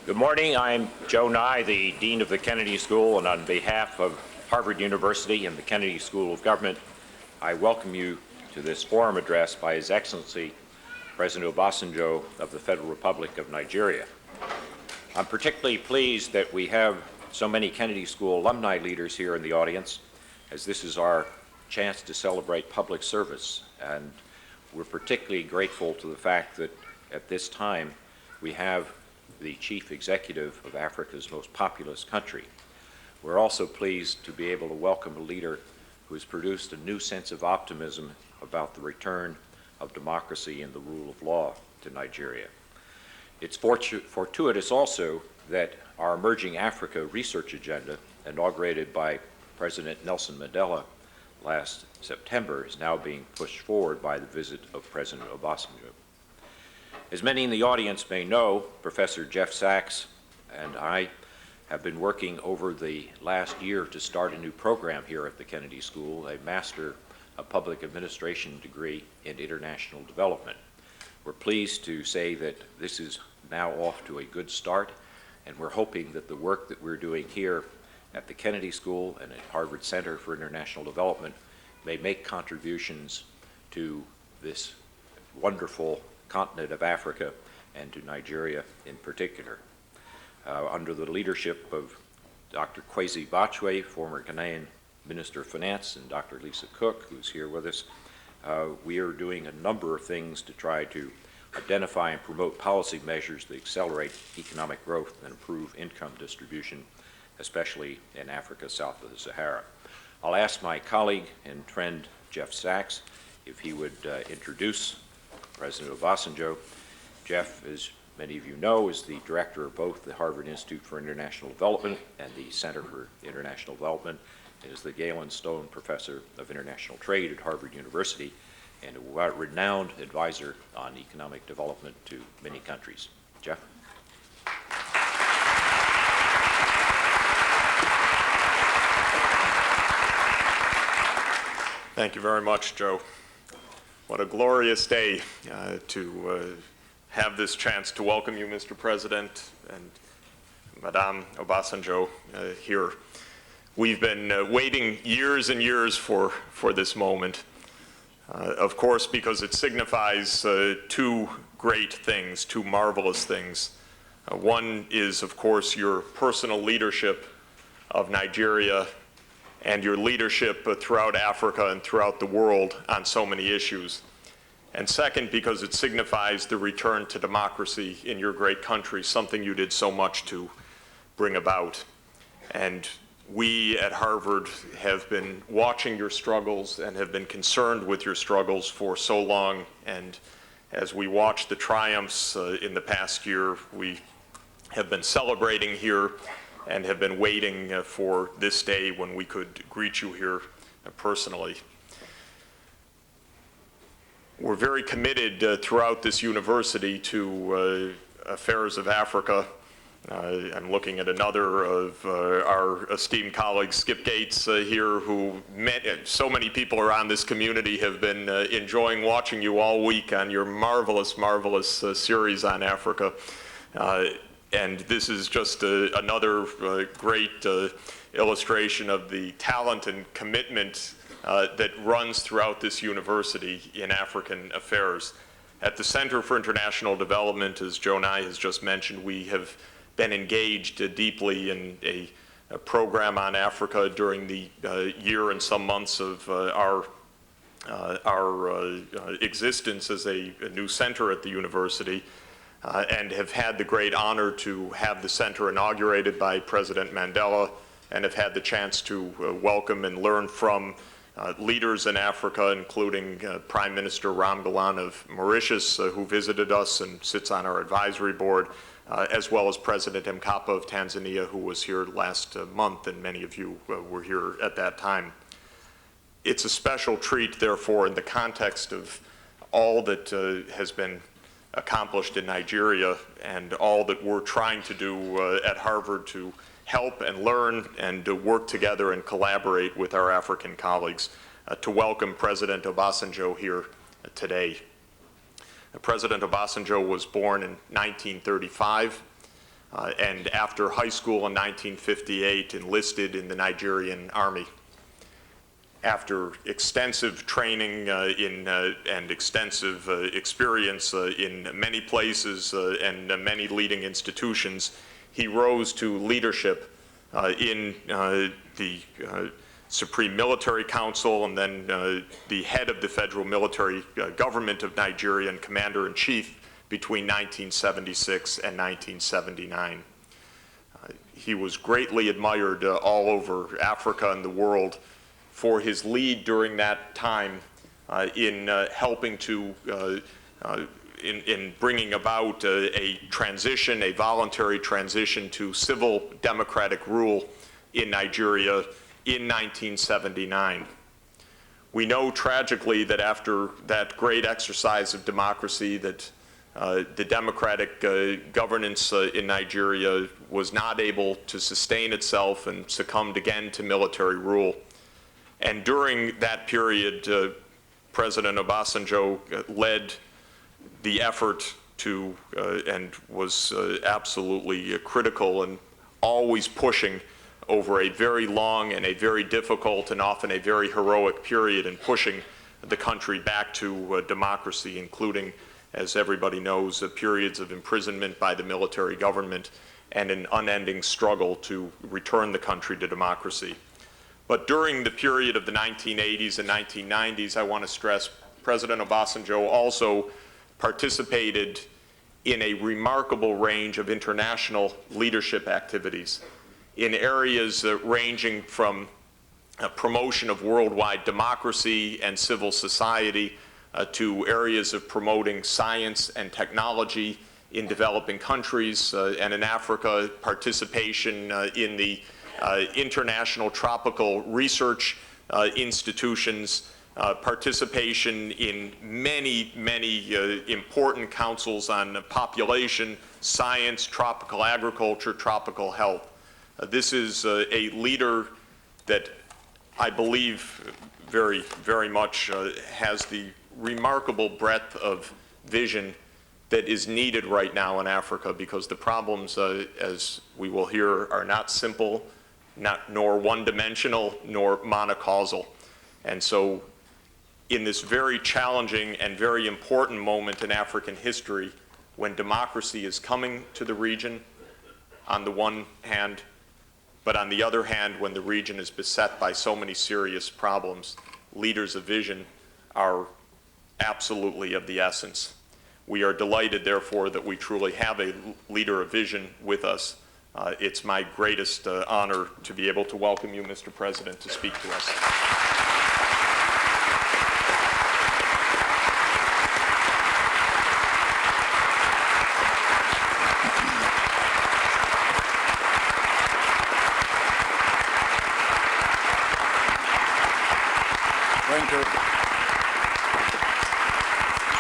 Good morning. I'm Joe Nye, the Dean of the Kennedy School, and on behalf of Harvard University and the Kennedy School of Government, I welcome you to this forum address by His Excellency President Obasanjo of the Federal Republic of Nigeria. I'm particularly pleased that we have so many Kennedy School alumni leaders here in the audience, as this is our chance to celebrate public service. And we're particularly grateful to the fact that at this time we have the chief executive of Africa's most populous country. We're also pleased to be able to welcome a leader who has produced a new sense of optimism about the return of democracy and the rule of law to Nigeria. It's fortuitous also that our Emerging Africa Research Agenda, inaugurated by President Nelson Mandela last September, is now being pushed forward by the visit of President Obasanjo. As many in the audience may know, Professor Jeff Sachs and I have been working over the last year to start a new program here at the Kennedy School, a Master of Public Administration degree in International Development. We're pleased to say that this is now off to a good start, and we're hoping that the work that we're doing here at the Kennedy School and at Harvard Center for International Development may make contributions to this wonderful continent of Africa and to Nigeria in particular. Under the leadership of Dr. Kwesi Bachwe, former Ghanaian Minister of Finance, and Dr. Lisa Cook, who's here with us, we are doing a number of things to try to identify and promote policy measures that accelerate economic growth and improve income distribution, especially in Africa south of the Sahara. I'll ask my colleague and friend Jeff Sachs if he would introduce President Obasanjo. Jeff, as many of you know, is the director of both the Harvard Institute for International Development and the Center for International Development, and is the Galen Stone Professor of International Trade at Harvard University, and a renowned advisor on economic development to many countries. Jeff? Thank you very much, Joe. What a glorious day to have this chance to welcome you, Mr. President, and Madame Obasanjo here. We've been waiting years and years for this moment, of course, because it signifies two great things, two marvelous things. One is, of course, your personal leadership of Nigeria and your leadership throughout Africa and throughout the world on so many issues. And second, because it signifies the return to democracy in your great country, something you did so much to bring about. And we at Harvard have been watching your struggles and have been concerned with your struggles for so long. And as we watch the triumphs in the past year, we have been celebrating here and have been waiting for this day when we could greet you here personally. We're very committed throughout this university to affairs of Africa. I'm looking at another of our esteemed colleagues, Skip Gates, here, who so many people around this community have been enjoying watching you all week on your marvelous, marvelous series on Africa. And this is just another great illustration of the talent and commitment that runs throughout this university in African affairs. At the Center for International Development, as Joe Nye has just mentioned, we have been engaged deeply in a program on Africa during the year and some months of our existence as a new center at the university. And have had the great honor to have the center inaugurated by President Mandela, and have had the chance to welcome and learn from leaders in Africa, including Prime Minister Ramgalan of Mauritius, who visited us and sits on our advisory board, as well as President Mkapa of Tanzania, who was here last month, and many of you were here at that time. It's a special treat, therefore, in the context of all that has been accomplished in Nigeria and all that we're trying to do at Harvard to help and learn and to work together and collaborate with our African colleagues to welcome President Obasanjo here today. President Obasanjo was born in 1935 and after high school in 1958 enlisted in the Nigerian Army. After extensive training and extensive experience in many places and many leading institutions, he rose to leadership in the Supreme Military Council and then the head of the federal military government of Nigeria and commander-in-chief between 1976 and 1979. He was greatly admired all over Africa and the world for his lead during that time in helping to, in bringing about a transition, a voluntary transition to civil democratic rule in Nigeria in 1979. We know tragically that after that great exercise of democracy that the democratic governance in Nigeria was not able to sustain itself and succumbed again to military rule. And during that period, President Obasanjo led the effort to, and was absolutely critical and always pushing over a very long and a very difficult and often a very heroic period in pushing the country back to democracy, including, as everybody knows, periods of imprisonment by the military government and an unending struggle to return the country to democracy. But during the period of the 1980s and 1990s, I want to stress President Obasanjo also participated in a remarkable range of international leadership activities in areas ranging from promotion of worldwide democracy and civil society to areas of promoting science and technology in developing countries and in Africa, participation in the international tropical research institutions, participation in many, many important councils on population, science, tropical agriculture, tropical health. This is a leader that I believe very, very much has the remarkable breadth of vision that is needed right now in Africa, because the problems, as we will hear, are not simple, nor one-dimensional, nor monocausal. And so in this very challenging and very important moment in African history, when democracy is coming to the region on the one hand, but on the other hand, when the region is beset by so many serious problems, leaders of vision are absolutely of the essence. We are delighted, therefore, that we truly have a leader of vision with us. It's my greatest honor to be able to welcome you, Mr. President, to speak to us. Thank you.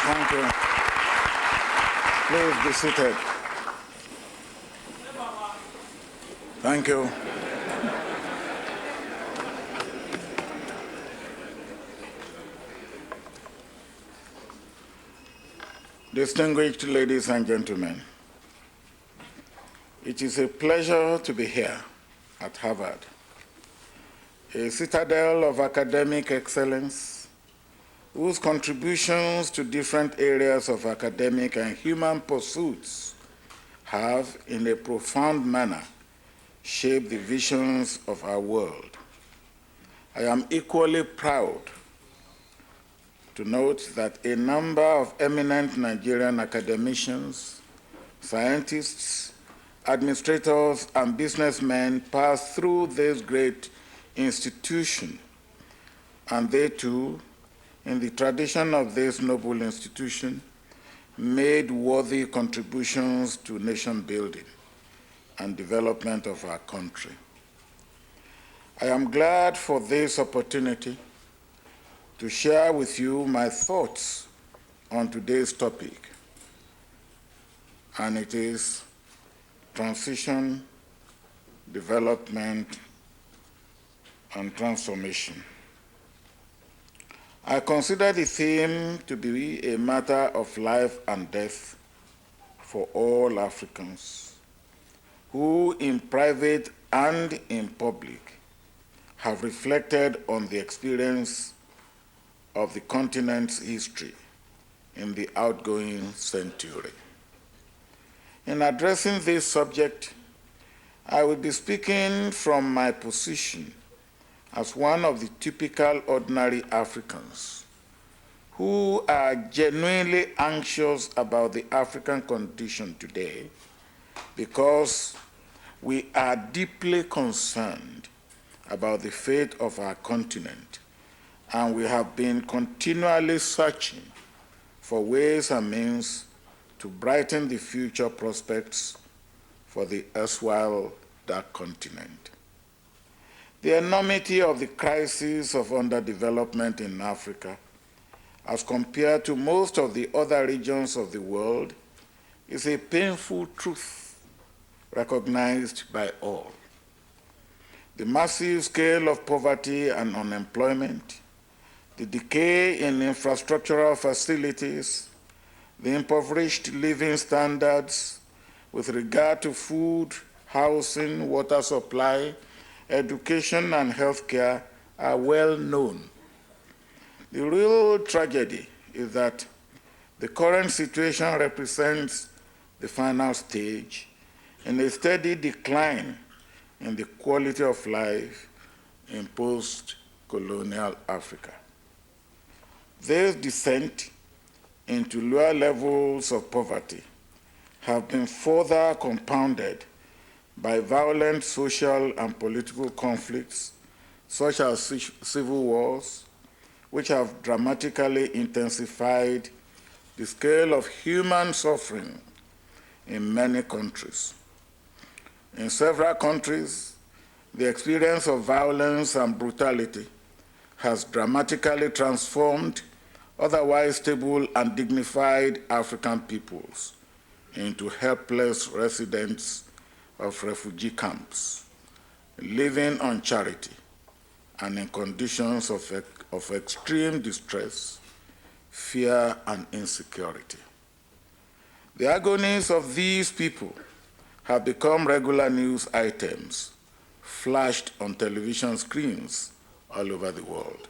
Thank you. Please be seated. Thank you. Distinguished ladies and gentlemen, it is a pleasure to be here at Harvard, a citadel of academic excellence whose contributions to different areas of academic and human pursuits have, in a profound manner, shaped the visions of our world. I am equally proud to note that a number of eminent Nigerian academicians, scientists, administrators, and businessmen passed through this great institution, and they too, in the tradition of this noble institution, made worthy contributions to nation building and development of our country. I am glad for this opportunity to share with you my thoughts on today's topic, and it is transition, development, and transformation. I consider the theme to be a matter of life and death for all Africans, who in private and in public have reflected on the experience of the continent's history in the outgoing century. In addressing this subject, I will be speaking from my position as one of the typical ordinary Africans who are genuinely anxious about the African condition today because we are deeply concerned about the fate of our continent, and we have been continually searching for ways and means to brighten the future prospects for the erstwhile dark continent. The enormity of the crisis of underdevelopment in Africa, as compared to most of the other regions of the world, is a painful truth recognized by all. The massive scale of poverty and unemployment, the decay in infrastructural facilities, the impoverished living standards with regard to food, housing, water supply, education, and healthcare are well known. The real tragedy is that the current situation represents the final stage in a steady decline in the quality of life in post-colonial Africa. This descent into lower levels of poverty have been further compounded by violent social and political conflicts, such as civil wars, which have dramatically intensified the scale of human suffering in many countries. In several countries, the experience of violence and brutality has dramatically transformed otherwise stable and dignified African peoples into helpless residents of refugee camps, living on charity and in conditions of extreme distress, fear, and insecurity. The agonies of these people have become regular news items flashed on television screens all over the world.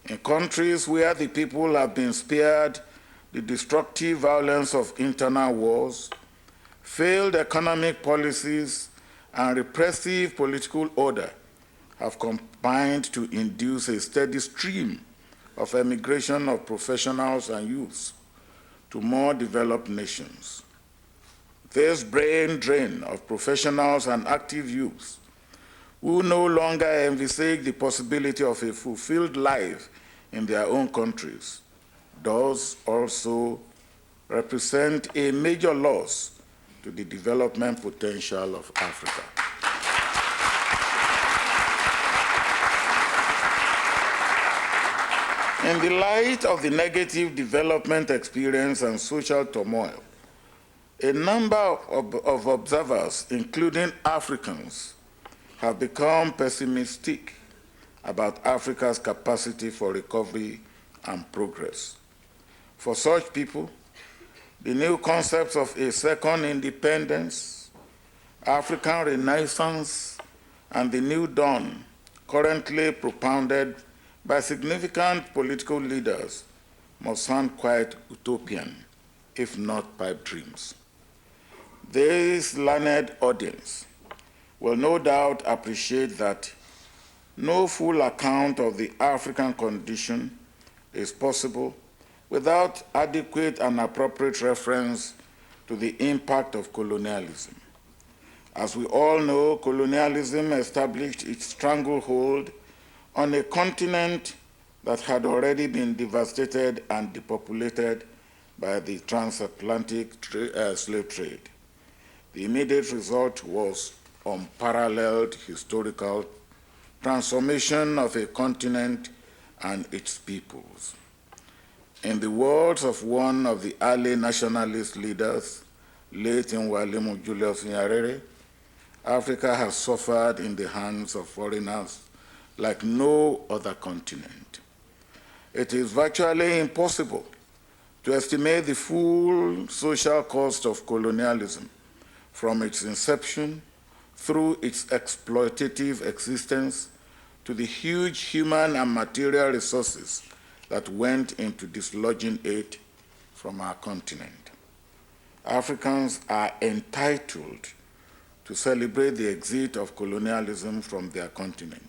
In countries where the people have been spared the destructive violence of internal wars, failed economic policies, and repressive political order have combined to induce a steady stream of emigration of professionals and youths to more developed nations. This brain drain of professionals and active youths who no longer envisage the possibility of a fulfilled life in their own countries does also represent a major loss to the development potential of Africa. In the light of the negative development experience and social turmoil, a number of observers, including Africans, have become pessimistic about Africa's capacity for recovery and progress. For such people, the new concepts of a second independence, African Renaissance, and the New Dawn currently propounded by significant political leaders must sound quite utopian, if not pipe dreams. This learned audience will no doubt appreciate that no full account of the African condition is possible without adequate and appropriate reference to the impact of colonialism. As we all know, colonialism established its stranglehold on a continent that had already been devastated and depopulated by the transatlantic slave trade. The immediate result was unparalleled historical transformation of a continent and its peoples. In the words of one of the early nationalist leaders, late Nwalimu Julius Nyerere, Africa has suffered in the hands of foreigners like no other continent. It is virtually impossible to estimate the full social cost of colonialism, from its inception through its exploitative existence to the huge human and material resources that went into dislodging it from our continent. Africans are entitled to celebrate the exit of colonialism from their continent.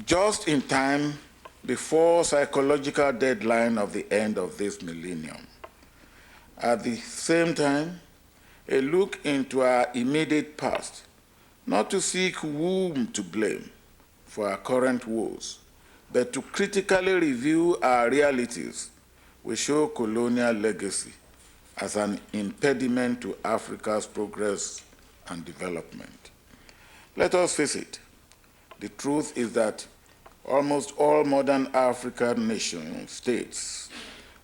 Just in time before psychological deadline of the end of this millennium. At the same time, a look into our immediate past, not to seek whom to blame for our current woes, but to critically review our realities, will show colonial legacy as an impediment to Africa's progress and development. Let us face it, the truth is that almost all modern African nation states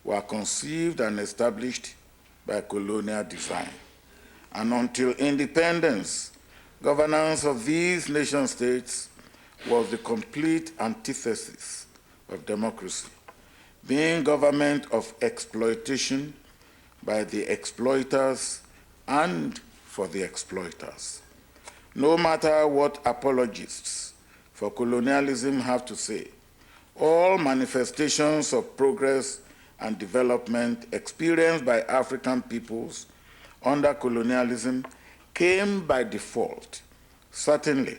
were conceived and established by colonial design. And until independence, governance of these nation states was the complete antithesis of democracy, being government of exploitation by the exploiters and for the exploiters. No matter what apologists for colonialism have to say, all manifestations of progress and development experienced by African peoples under colonialism came by default, certainly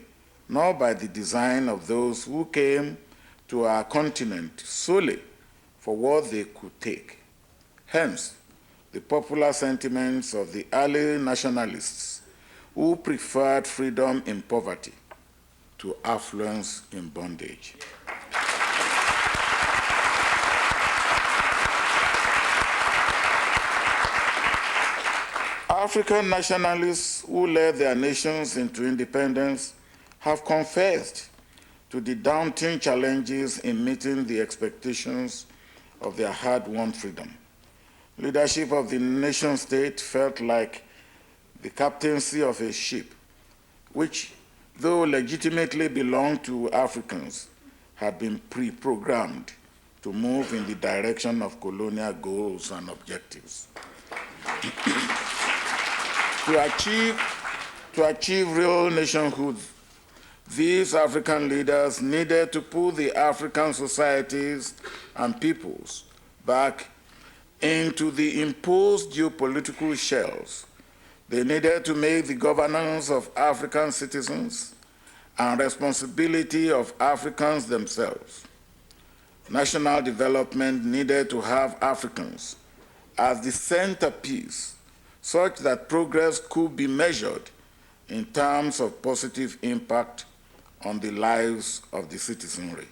not by the design of those who came to our continent solely for what they could take. Hence, the popular sentiments of the early nationalists who preferred freedom in poverty to affluence in bondage. African nationalists who led their nations into independence have confessed to the daunting challenges in meeting the expectations of their hard-won freedom. Leadership of the nation state felt like the captaincy of a ship, which, though legitimately belonged to Africans, had been pre-programmed to move in the direction of colonial goals and objectives. To achieve real nationhood, these African leaders needed to put the African societies and peoples back into the imposed geopolitical shells. They needed to make the governance of African citizens and responsibility of Africans themselves. National development needed to have Africans as the centerpiece, such that progress could be measured in terms of positive impact on the lives of the citizenry.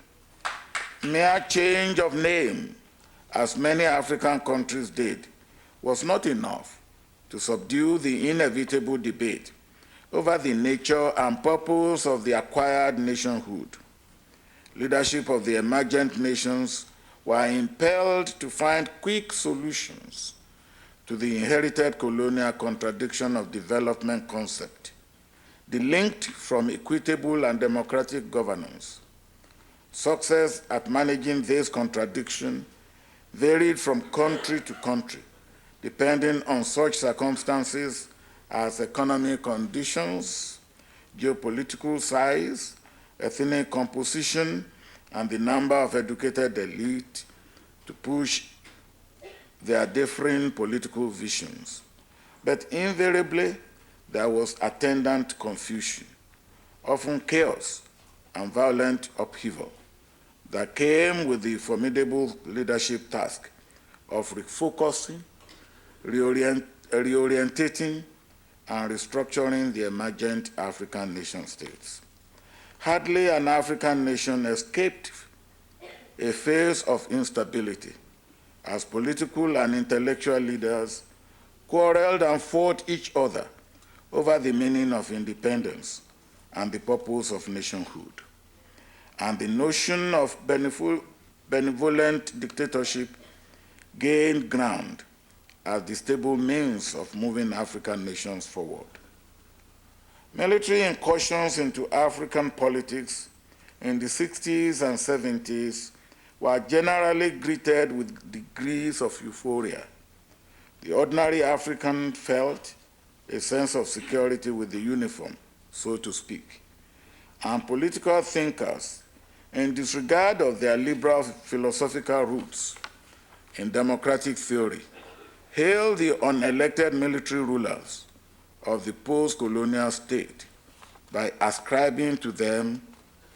Mere change of name, as many African countries did, was not enough to subdue the inevitable debate over the nature and purpose of the acquired nationhood. Leadership of the emergent nations were impelled to find quick solutions to the inherited colonial contradiction of development concept, delinked from equitable and democratic governance. Success at managing this contradiction varied from country to country, depending on such circumstances as economic conditions, geopolitical size, ethnic composition, and the number of educated elite to push their differing political visions. But invariably, there was attendant confusion, often chaos and violent upheaval that came with the formidable leadership task of refocusing, reorientating, and restructuring the emergent African nation states. Hardly an African nation escaped a phase of instability as political and intellectual leaders quarreled and fought each other over the meaning of independence and the purpose of nationhood. And the notion of benevolent dictatorship gained ground as the stable means of moving African nations forward. Military incursions into African politics in the 60s and 70s were generally greeted with degrees of euphoria. The ordinary African felt a sense of security with the uniform, so to speak. And political thinkers, in disregard of their liberal philosophical roots in democratic theory, hailed the unelected military rulers of the post-colonial state by ascribing to them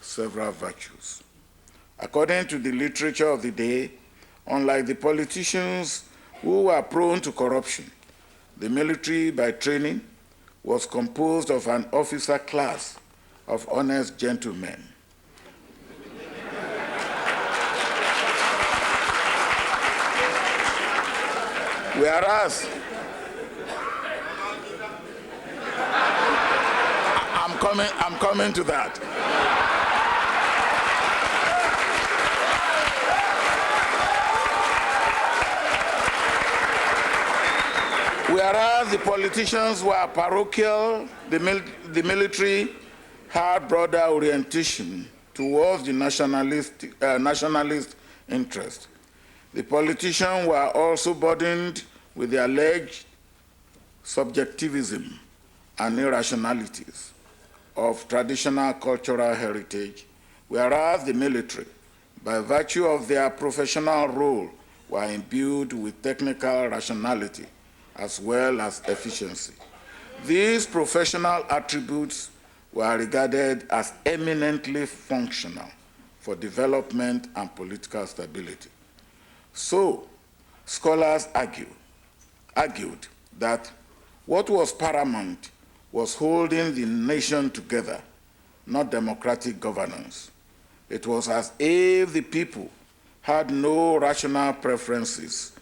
several virtues. According to the literature of the day, unlike the politicians who were prone to corruption, the military by training was composed of an officer class of honest gentlemen. Whereas, I'm coming to that. Whereas the politicians were parochial, the military had broader orientation towards the nationalist interest. The politicians were also burdened with the alleged subjectivism and irrationalities of traditional cultural heritage, whereas the military, by virtue of their professional role, were imbued with technical rationality as well as efficiency. These professional attributes were regarded as eminently functional for development and political stability. So, scholars argued that what was paramount was holding the nation together, not democratic governance. It was as if the people had no rational preferences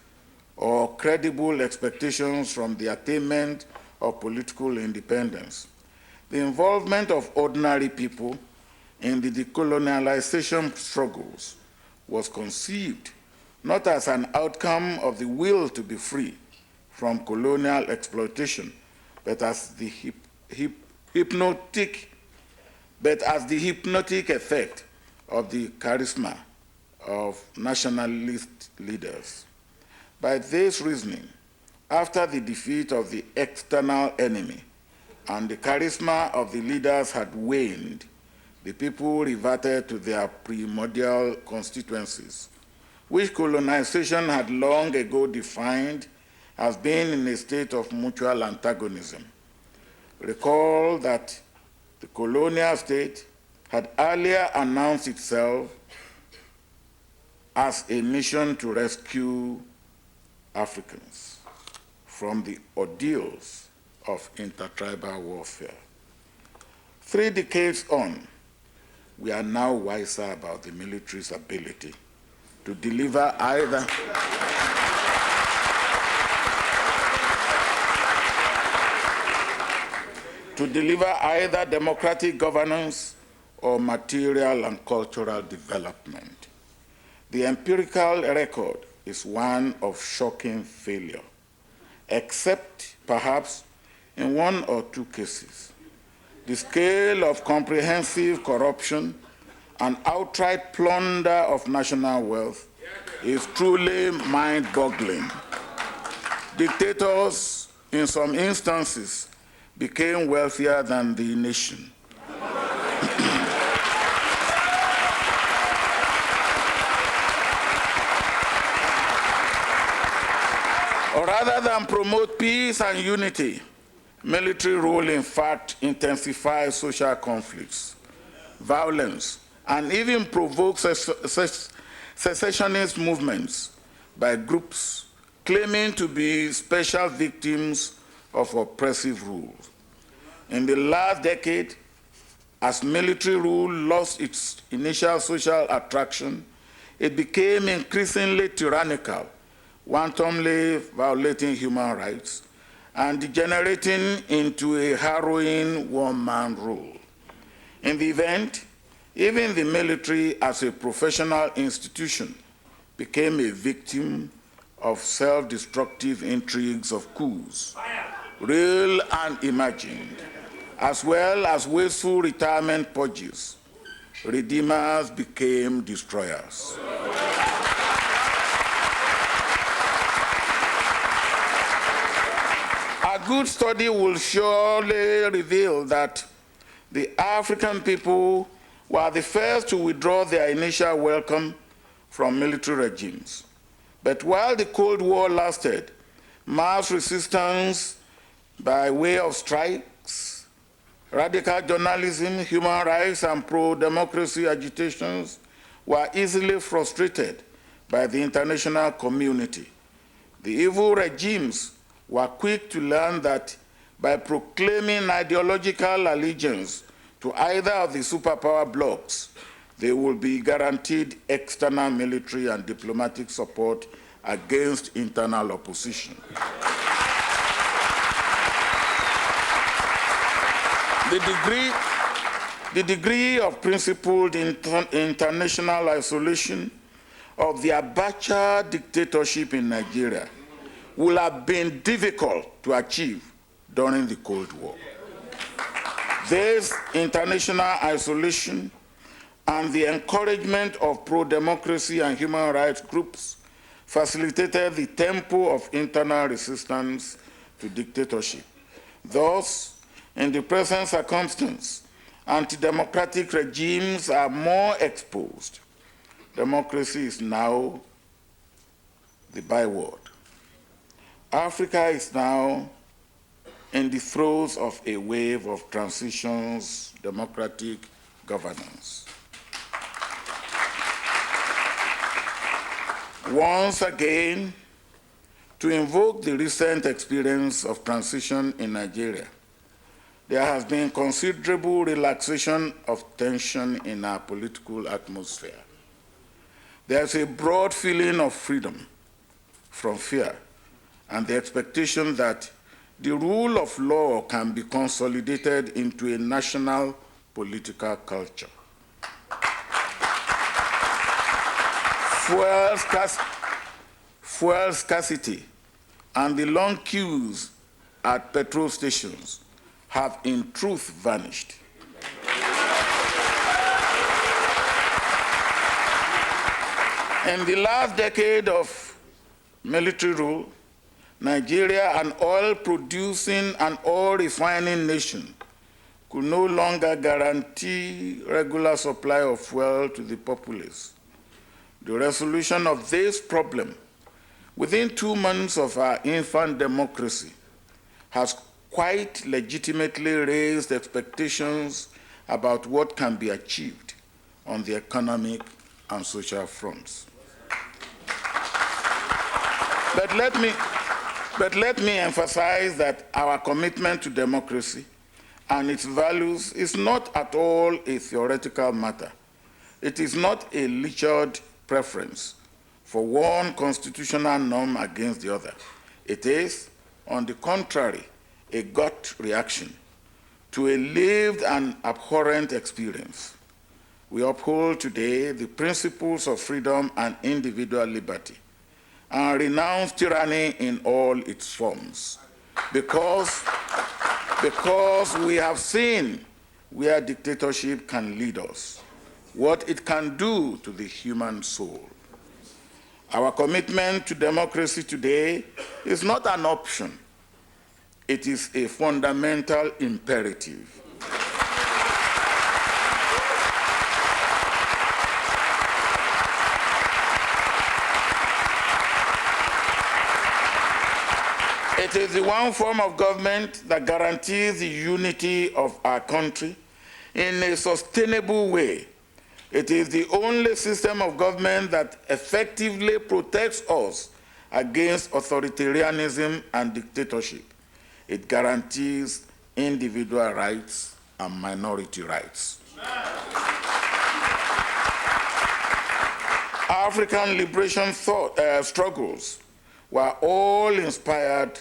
or credible expectations from the attainment of political independence. The involvement of ordinary people in the decolonialization struggles was conceived not as an outcome of the will to be free from colonial exploitation, but as the hypnotic effect of the charisma of nationalist leaders. By this reasoning, after the defeat of the external enemy and the charisma of the leaders had waned, the people reverted to their primordial constituencies, which colonization had long ago defined as being in a state of mutual antagonism. Recall that the colonial state had earlier announced itself as a mission to rescue Africans from the ordeals of intertribal warfare. 3 decades on, we are now wiser about the military's ability to deliver either democratic governance or material and cultural development. The empirical record is one of shocking failure, except perhaps in 1 or 2 cases. The scale of comprehensive corruption and outright plunder of national wealth is truly mind-boggling. Dictators, in some instances, became wealthier than the nation. Or rather than promote peace and unity, military rule in fact intensifies social conflicts, violence, and even provokes secessionist movements by groups claiming to be special victims of oppressive rule. In the last decade, as military rule lost its initial social attraction, it became increasingly tyrannical, wantonly violating human rights, and degenerating into a harrowing one-man rule. In the event, even the military as a professional institution became a victim of self-destructive intrigues of coups, real and imagined, as well as wasteful retirement purges, redeemers became destroyers. A good study will surely reveal that the African people were the first to withdraw their initial welcome from military regimes. But while the Cold War lasted, mass resistance by way of strikes, radical journalism, human rights, and pro-democracy agitations were easily frustrated by the international community. The evil regimes were quick to learn that by proclaiming ideological allegiance to either of the superpower blocs, they will be guaranteed external military and diplomatic support against internal opposition. The degree of principled international isolation of the Abacha dictatorship in Nigeria would have been difficult to achieve during the Cold War. This international isolation and the encouragement of pro-democracy and human rights groups facilitated the tempo of internal resistance to dictatorship. Thus, in the present circumstance, anti-democratic regimes are more exposed. Democracy is now the byword. Africa is now in the throes of a wave of transitions, democratic governance. Once again, to invoke the recent experience of transition in Nigeria, there has been considerable relaxation of tension in our political atmosphere. There's a broad feeling of freedom from fear and the expectation that the rule of law can be consolidated into a national political culture. Fuel scarcity and the long queues at petrol stations have in truth vanished. In the last decade of military rule, Nigeria, an oil-producing and oil-refining nation, could no longer guarantee regular supply of fuel to the populace. The resolution of this problem within 2 months of our infant democracy has quite legitimately raised expectations about what can be achieved on the economic and social fronts. But let me emphasize that our commitment to democracy and its values is not at all a theoretical matter. It is not a lectured preference for one constitutional norm against the other. It is, on the contrary, a gut reaction to a lived and abhorrent experience. We uphold today the principles of freedom and individual liberty and renounce tyranny in all its forms because we have seen where dictatorship can lead us, what it can do to the human soul. Our commitment to democracy today is not an option. It is a fundamental imperative. It is the one form of government that guarantees the unity of our country in a sustainable way. It is the only system of government that effectively protects us against authoritarianism and dictatorship. It guarantees individual rights and minority rights. African liberation struggles were all inspired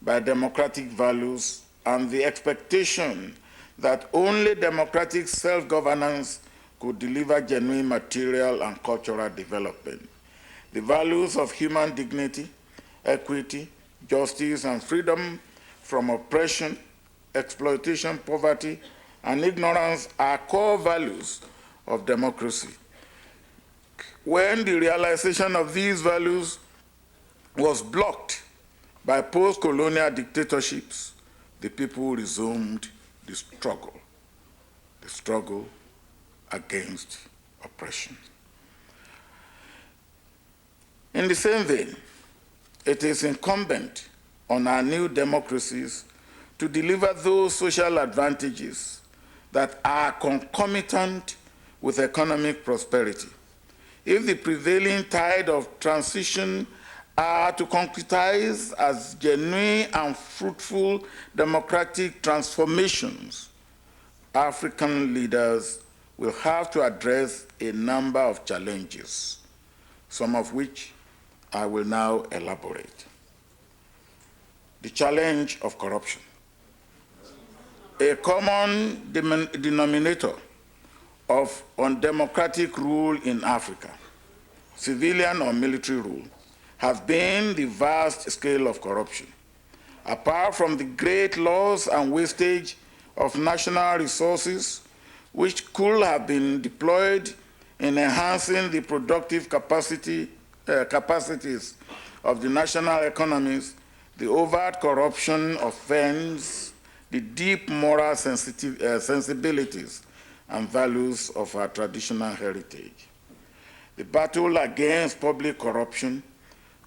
by democratic values and the expectation that only democratic self-governance could deliver genuine material and cultural development. The values of human dignity, equity, justice, and freedom from oppression, exploitation, poverty, and ignorance are core values of democracy. When the realization of these values was blocked by post-colonial dictatorships, the people resumed the struggle against oppression. In the same vein, it is incumbent on our new democracies to deliver those social advantages that are concomitant with economic prosperity. If the prevailing tide of transition are to concretize as genuine and fruitful democratic transformations, African leaders will have to address a number of challenges, some of which I will now elaborate. The challenge of corruption. A common denominator of undemocratic rule in Africa, civilian or military rule, has been the vast scale of corruption. Apart from the great loss and wastage of national resources, which could have been deployed in enhancing the productive capacities of the national economies, the overt corruption offends the deep moral sensibilities and values of our traditional heritage. The battle against public corruption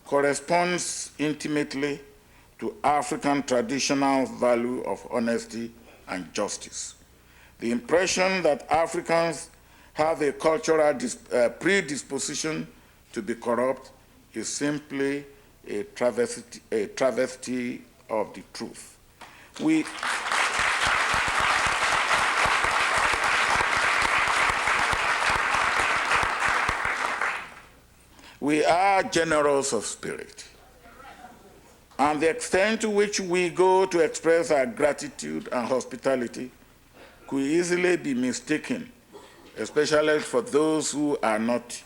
corresponds intimately to African traditional value of honesty and justice. The impression that Africans have a cultural predisposition to be corrupt is simply a travesty of the truth. We are generous of spirit, and the extent to which we go to express our gratitude and hospitality could easily be mistaken, especially for those who are not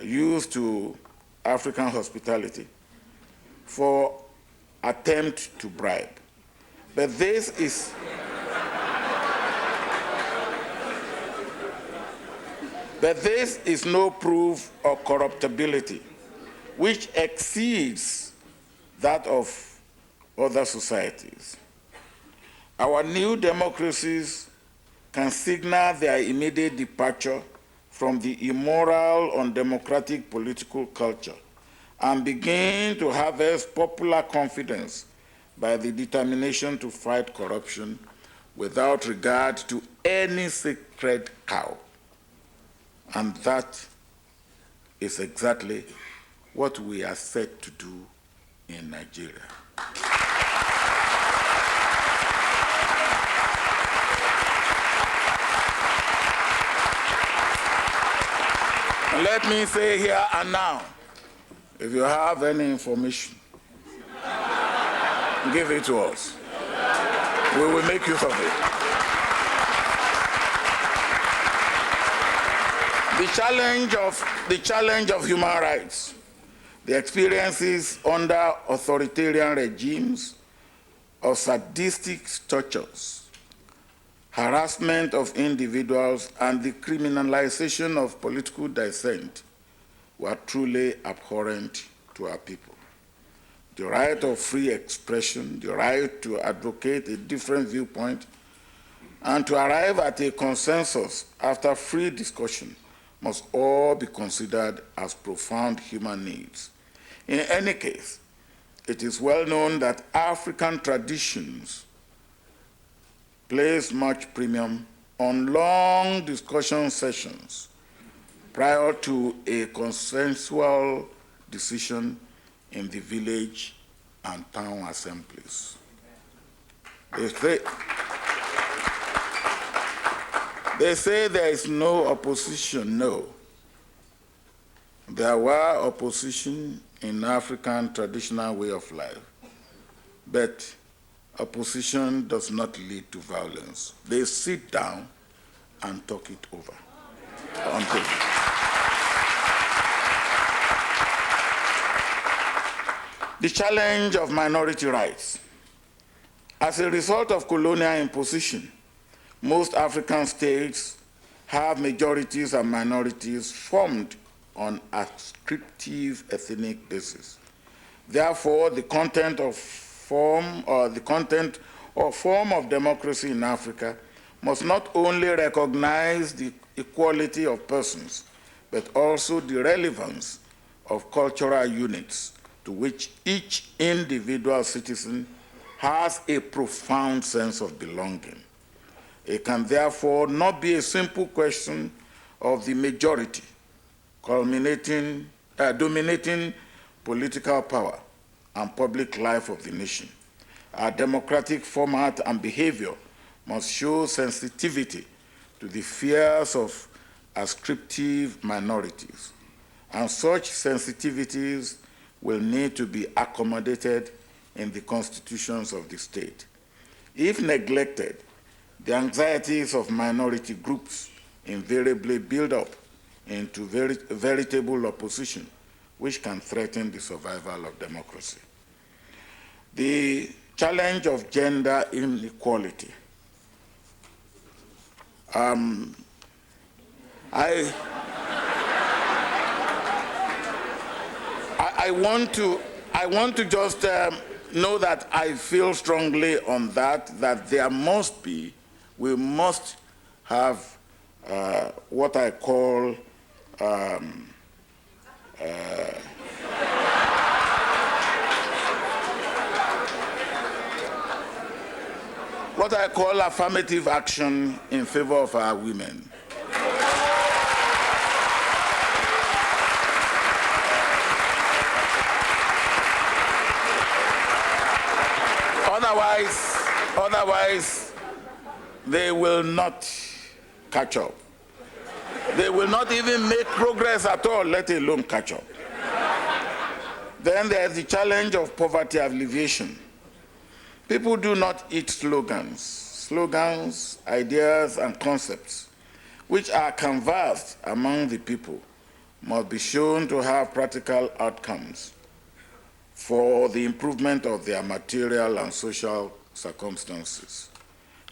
used to African hospitality, for attempt to bribe. But this is no proof of corruptibility, which exceeds that of other societies. Our new democracies can signal their immediate departure from the immoral, undemocratic political culture and begin to harvest popular confidence by the determination to fight corruption without regard to any sacred cow. And that is exactly what we are set to do in Nigeria. And let me say here and now, if you have any information, give it to us. We will make use of it. The challenge of human rights, the experiences under authoritarian regimes of sadistic tortures, harassment of individuals, and the criminalization of political dissent were truly abhorrent to our people. The right of free expression, the right to advocate a different viewpoint, and to arrive at a consensus after free discussion must all be considered as profound human needs. In any case, it is well known that African traditions place much premium on long discussion sessions prior to a consensual decision in the village and town assemblies. They say there is no opposition. No. There were opposition in African traditional way of life, but opposition does not lead to violence. They sit down and talk it over. The challenge of minority rights. As a result of colonial imposition, most African states have majorities and minorities formed on a ascriptive ethnic basis. Therefore, the content or form of democracy in Africa must not only recognize the equality of persons, but also the relevance of cultural units to which each individual citizen has a profound sense of belonging. It can therefore not be a simple question of the majority dominating political power and public life of the nation. Our democratic format and behavior must show sensitivity to the fears of ascriptive minorities, and such sensitivities will need to be accommodated in the constitutions of the state. If neglected, the anxieties of minority groups invariably build up into veritable opposition, which can threaten the survival of democracy. The challenge of gender inequality. I want to just know that I feel strongly on that there must be, we must have what I call affirmative action in favor of our women. Otherwise, they will not catch up. They will not even make progress at all, let alone catch up. Then there's the challenge of poverty alleviation. People do not eat slogans, ideas, and concepts, which are canvassed among the people, must be shown to have practical outcomes for the improvement of their material and social circumstances.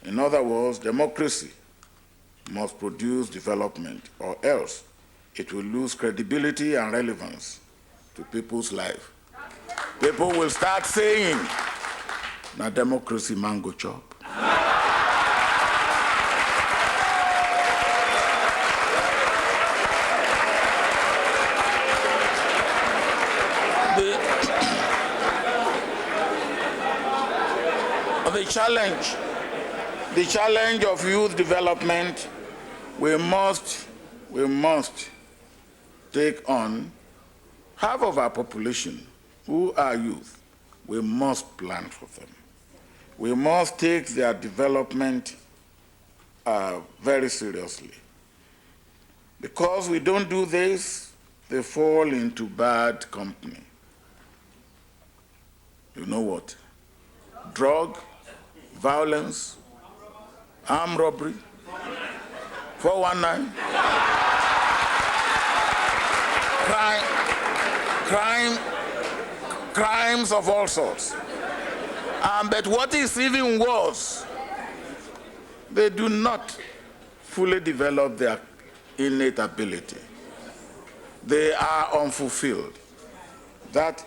In other words, democracy must produce development, or else it will lose credibility and relevance to people's life. People will start saying, "Na democracy mango chop." The challenge of youth development, we must take on. Half of our population who are youth, we must plan for them. We must take their development very seriously. Because we don't do this, they fall into bad company. You know what? Drug, violence, armed robbery, 419, crimes of all sorts. But what is even worse, they do not fully develop their innate ability. They are unfulfilled. That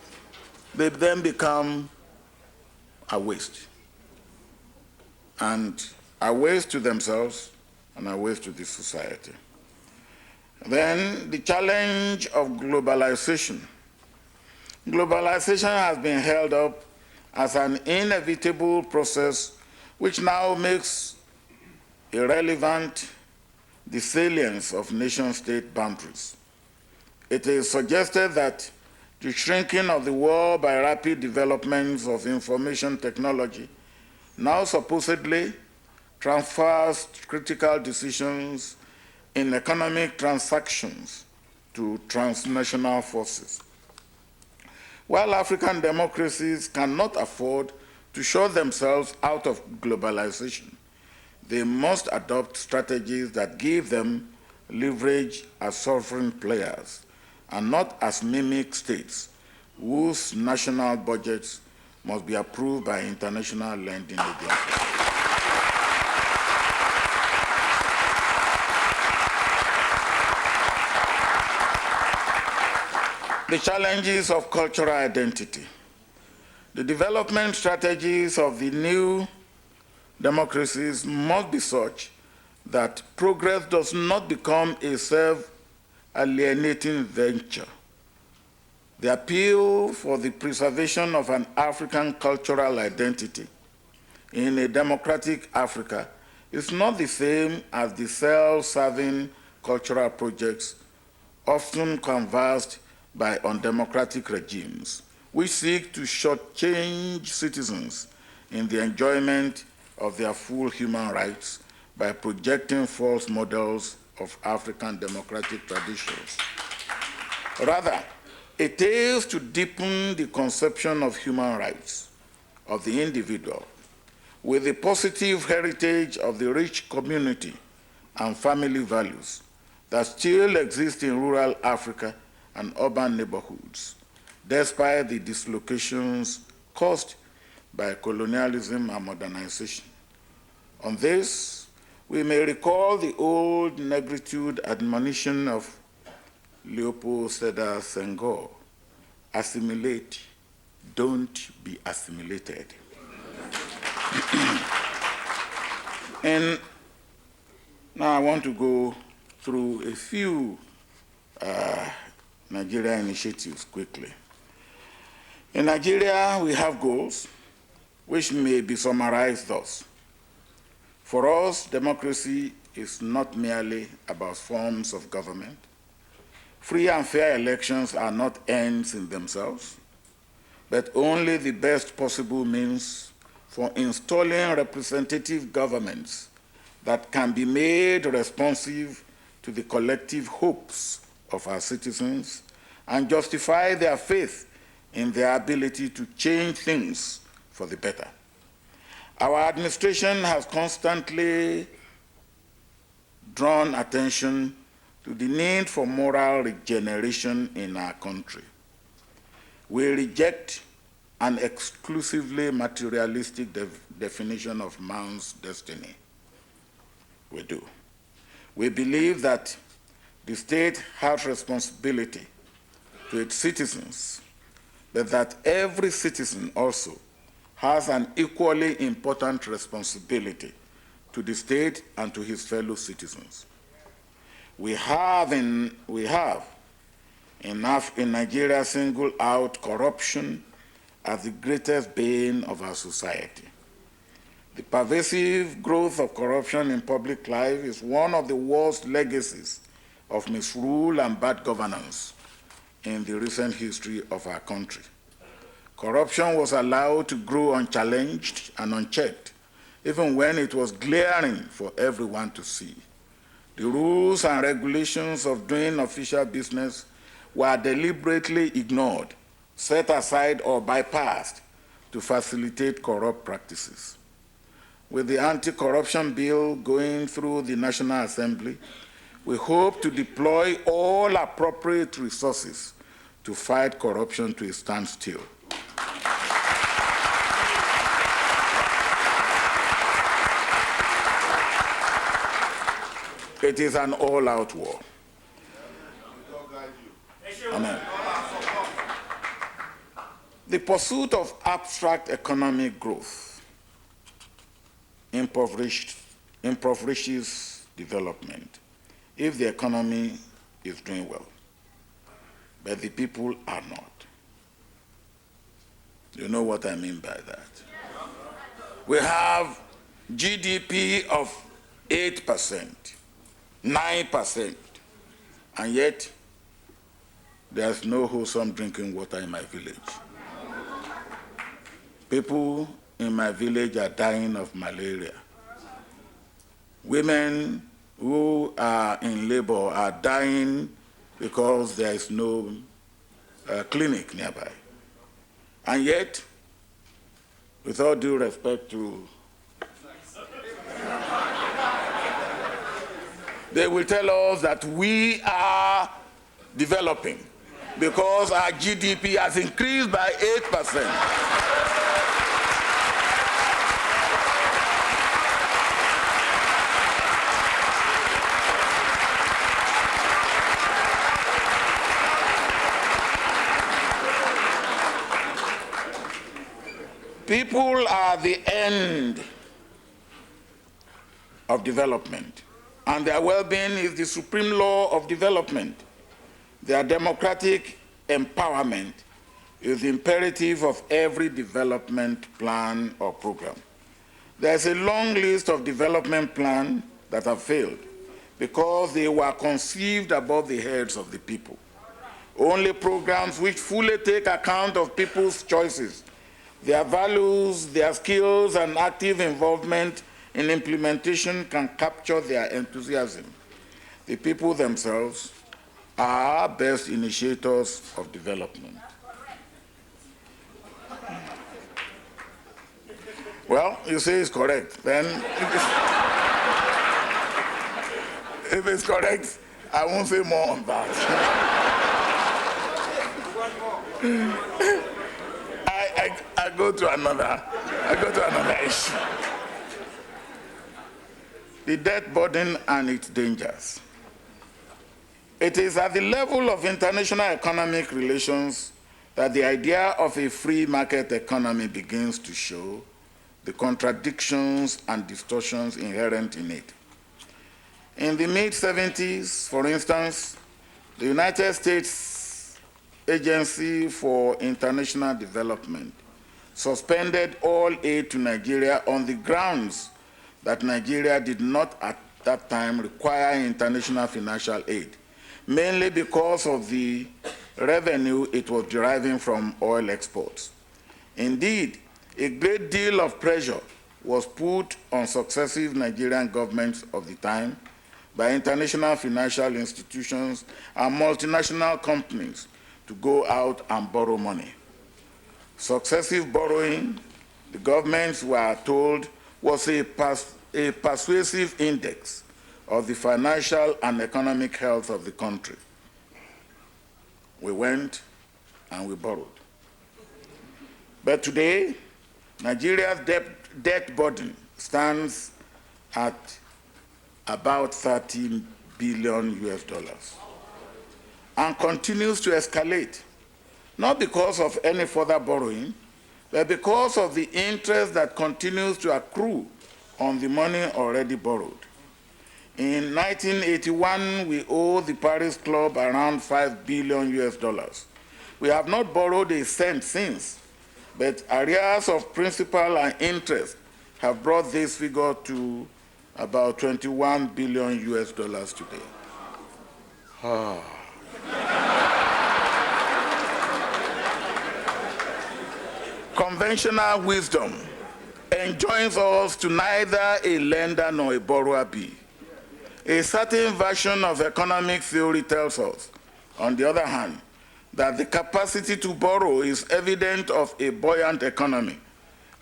they then become a waste. And a waste to themselves and a waste to the society. Then the challenge of globalization. Globalization has been held up as an inevitable process which now makes irrelevant the salience of nation-state boundaries. It is suggested that the shrinking of the world by rapid developments of information technology now supposedly transfers critical decisions in economic transactions to transnational forces. While African democracies cannot afford to shut themselves out of globalization, they must adopt strategies that give them leverage as sovereign players and not as mimic states whose national budgets must be approved by international lending agencies. the challenges of cultural identity. The development strategies of the new democracies must be such that progress does not become a self-alienating venture. The appeal for the preservation of an African cultural identity in a democratic Africa is not the same as the self-serving cultural projects often canvassed by undemocratic regimes, which seek to shortchange citizens in the enjoyment of their full human rights by projecting false models of African democratic traditions. Rather, it is to deepen the conception of human rights of the individual with the positive heritage of the rich community and family values that still exist in rural Africa and urban neighborhoods, despite the dislocations caused by colonialism and modernization. On this, we may recall the old negritude admonition of Leopold Sedar Senghor: assimilate, don't be assimilated. And now I want to go through a few Nigeria initiatives quickly. In Nigeria, we have goals which may be summarized thus. For us, democracy is not merely about forms of government. Free and fair elections are not ends in themselves, but only the best possible means for installing representative governments that can be made responsive to the collective hopes of our citizens and justify their faith in their ability to change things for the better. Our administration has constantly drawn attention to the need for moral regeneration in our country. We reject an exclusively materialistic definition of man's destiny. We do. We believe that the state has responsibility to its citizens, but that every citizen also has an equally important responsibility to the state and to his fellow citizens. We have in Nigeria singled out corruption as the greatest bane of our society. The pervasive growth of corruption in public life is one of the worst legacies of misrule and bad governance in the recent history of our country. Corruption was allowed to grow unchallenged and unchecked, even when it was glaring for everyone to see. The rules and regulations of doing official business were deliberately ignored, set aside, or bypassed to facilitate corrupt practices. With the anti-corruption bill going through the National Assembly, we hope to deploy all appropriate resources to fight corruption to a standstill. It is an all-out war. Amen. The pursuit of abstract economic growth impoverishes development if the economy is doing well, but the people are not. You know what I mean by that? We have GDP of 8%, 9%, and yet there's no wholesome drinking water in my village. People in my village are dying of malaria. Women who are in labor are dying because there is no clinic nearby. And yet, with all due respect to, they will tell us that we are developing because our GDP has increased by 8%. are the end of development, and their well-being is the supreme law of development. Their democratic empowerment is the imperative of every development plan or program. There's a long list of development plans that have failed because they were conceived above the heads of the people. Only programs which fully take account of people's choices, their values, their skills, and active involvement in implementation can capture their enthusiasm. The people themselves are best initiators of development. Well, you say it's correct. Then, if it's correct, I won't say more on that. I go to another issue. The debt burden and its dangers. It is at the level of international economic relations that the idea of a free market economy begins to show the contradictions and distortions inherent in it. In the mid-70s, for instance, the United States Agency for International Development suspended all aid to Nigeria on the grounds that Nigeria did not at that time require international financial aid, mainly because of the revenue it was deriving from oil exports. Indeed, a great deal of pressure was put on successive Nigerian governments of the time by international financial institutions and multinational companies to go out and borrow money. Successive borrowing, the governments were told, was a persuasive index of the financial and economic health of the country. We went and we borrowed. But today, Nigeria's debt burden stands at about 30 billion US dollars and continues to escalate, not because of any further borrowing, but because of the interest that continues to accrue on the money already borrowed. In 1981, we owe the Paris Club around 5 billion US dollars. We have not borrowed a cent since, but arrears of principal and interest have brought this figure to about 21 billion US dollars today. Conventional wisdom enjoins us to neither a lender nor a borrower be. A certain version of economic theory tells us, on the other hand, that the capacity to borrow is evident of a buoyant economy.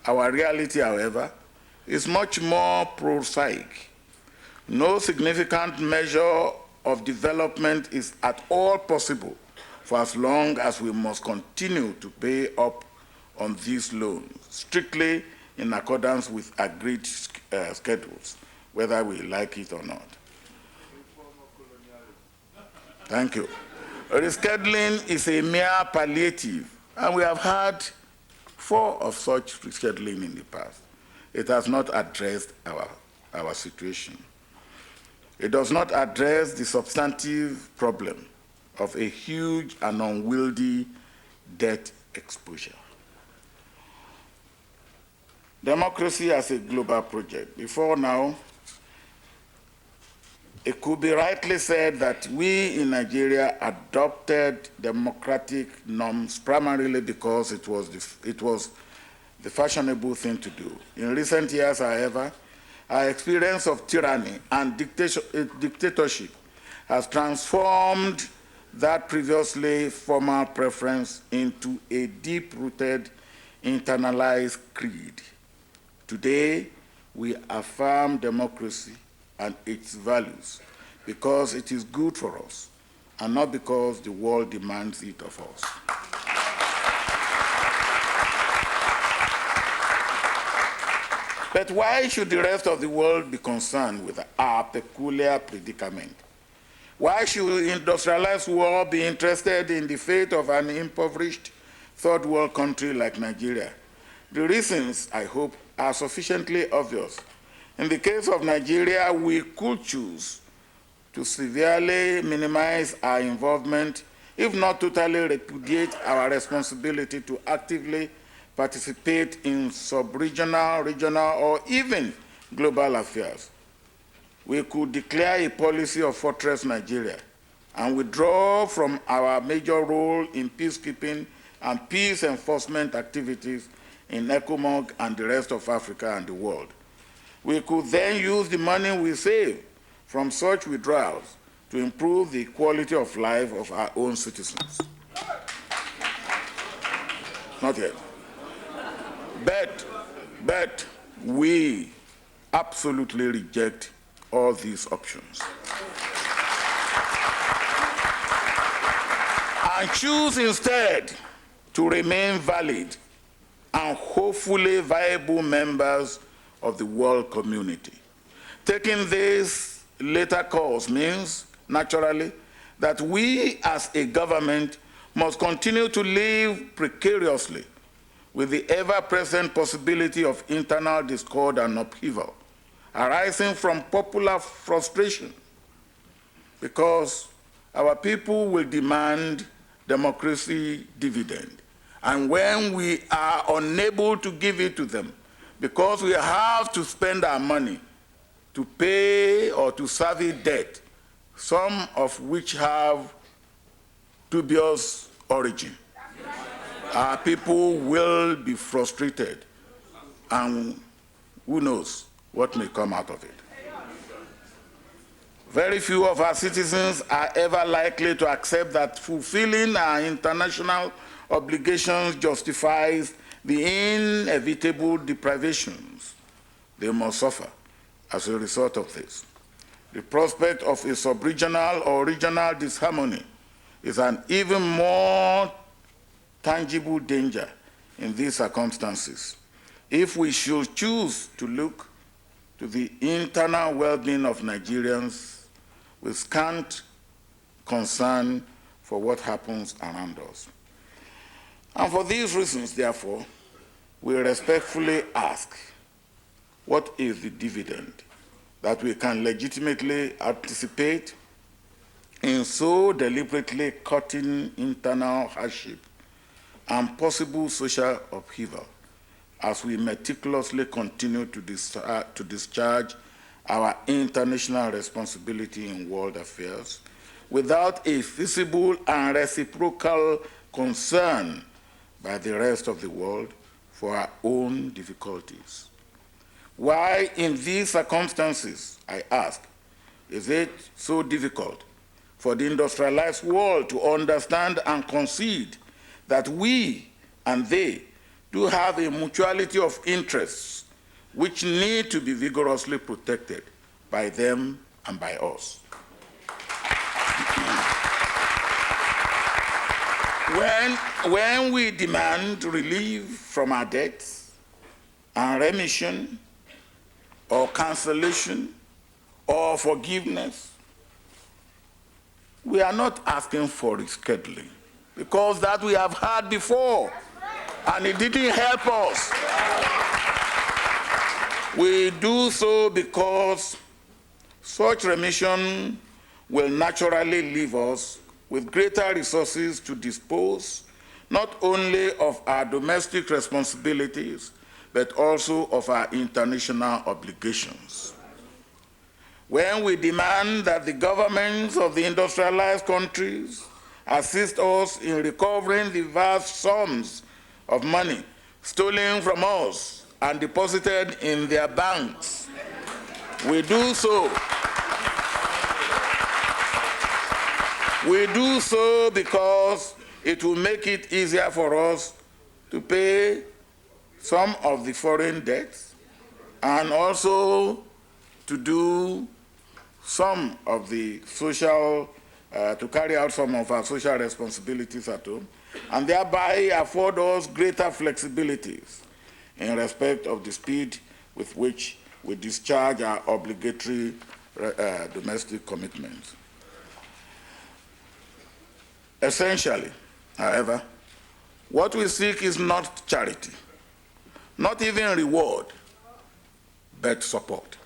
Our reality, however, is much more prosaic. No significant measure of development is at all possible for as long as we must continue to pay up on these loans, strictly in accordance with agreed schedules, whether we like it or not. Thank you. Rescheduling is a mere palliative, and we have had 4 of such rescheduling in the past. It has not addressed our situation. It does not address the substantive problem of a huge and unwieldy debt exposure. Democracy as a global project. Before now, it could be rightly said that we in Nigeria adopted democratic norms primarily because it was the fashionable thing to do. In recent years, however, our experience of tyranny and dictatorship has transformed that previously formal preference into a deep-rooted, internalized creed. Today, we affirm democracy and its values because it is good for us and not because the world demands it of us. But why should the rest of the world be concerned with our peculiar predicament? Why should industrialized world be interested in the fate of an impoverished third world country like Nigeria? The reasons, I hope, are sufficiently obvious. In the case of Nigeria, we could choose to severely minimize our involvement, if not totally repudiate our responsibility to actively participate in sub-regional, regional, or even global affairs. We could declare a policy of Fortress Nigeria and withdraw from our major role in peacekeeping and peace enforcement activities in ECOMOG and the rest of Africa and the world. We could then use the money we save from such withdrawals to improve the quality of life of our own citizens. Not yet. But we absolutely reject all these options and choose instead to remain valid and hopefully viable members of the world community. Taking this later course means, naturally, that we as a government must continue to live precariously with the ever-present possibility of internal discord and upheaval arising from popular frustration, because our people will demand democracy dividend. And when we are unable to give it to them, because we have to spend our money to pay or to service debt, some of which have dubious origin, our people will be frustrated, and who knows what may come out of it. Very few of our citizens are ever likely to accept that fulfilling our international obligations justifies the inevitable deprivations they must suffer as a result of this. The prospect of a sub-regional or regional disharmony is an even more tangible danger in these circumstances if we should choose to look to the internal well-being of Nigerians with scant concern for what happens around us. And for these reasons, therefore, we respectfully ask, what is the dividend that we can legitimately anticipate in so deliberately cutting internal hardship and possible social upheaval as we meticulously continue to discharge our international responsibility in world affairs without a feasible and reciprocal concern by the rest of the world for our own difficulties? Why, in these circumstances, I ask, is it so difficult for the industrialized world to understand and concede that we and they do have a mutuality of interests which need to be vigorously protected by them and by us? When we demand relief from our debts and remission or cancellation or forgiveness, we are not asking for rescheduling, because that we have had before and it didn't help us. We do so because such remission will naturally leave us with greater resources to dispose not only of our domestic responsibilities, but also of our international obligations. When we demand that the governments of the industrialized countries assist us in recovering the vast sums of money stolen from us and deposited in their banks, we do so because it will make it easier for us to pay some of the foreign debts and also to do some of the social, to carry out some of our social responsibilities at home, and thereby afford us greater flexibilities in respect of the speed with which we discharge our obligatory domestic commitments. Essentially, however, what we seek is not charity, not even reward, but support.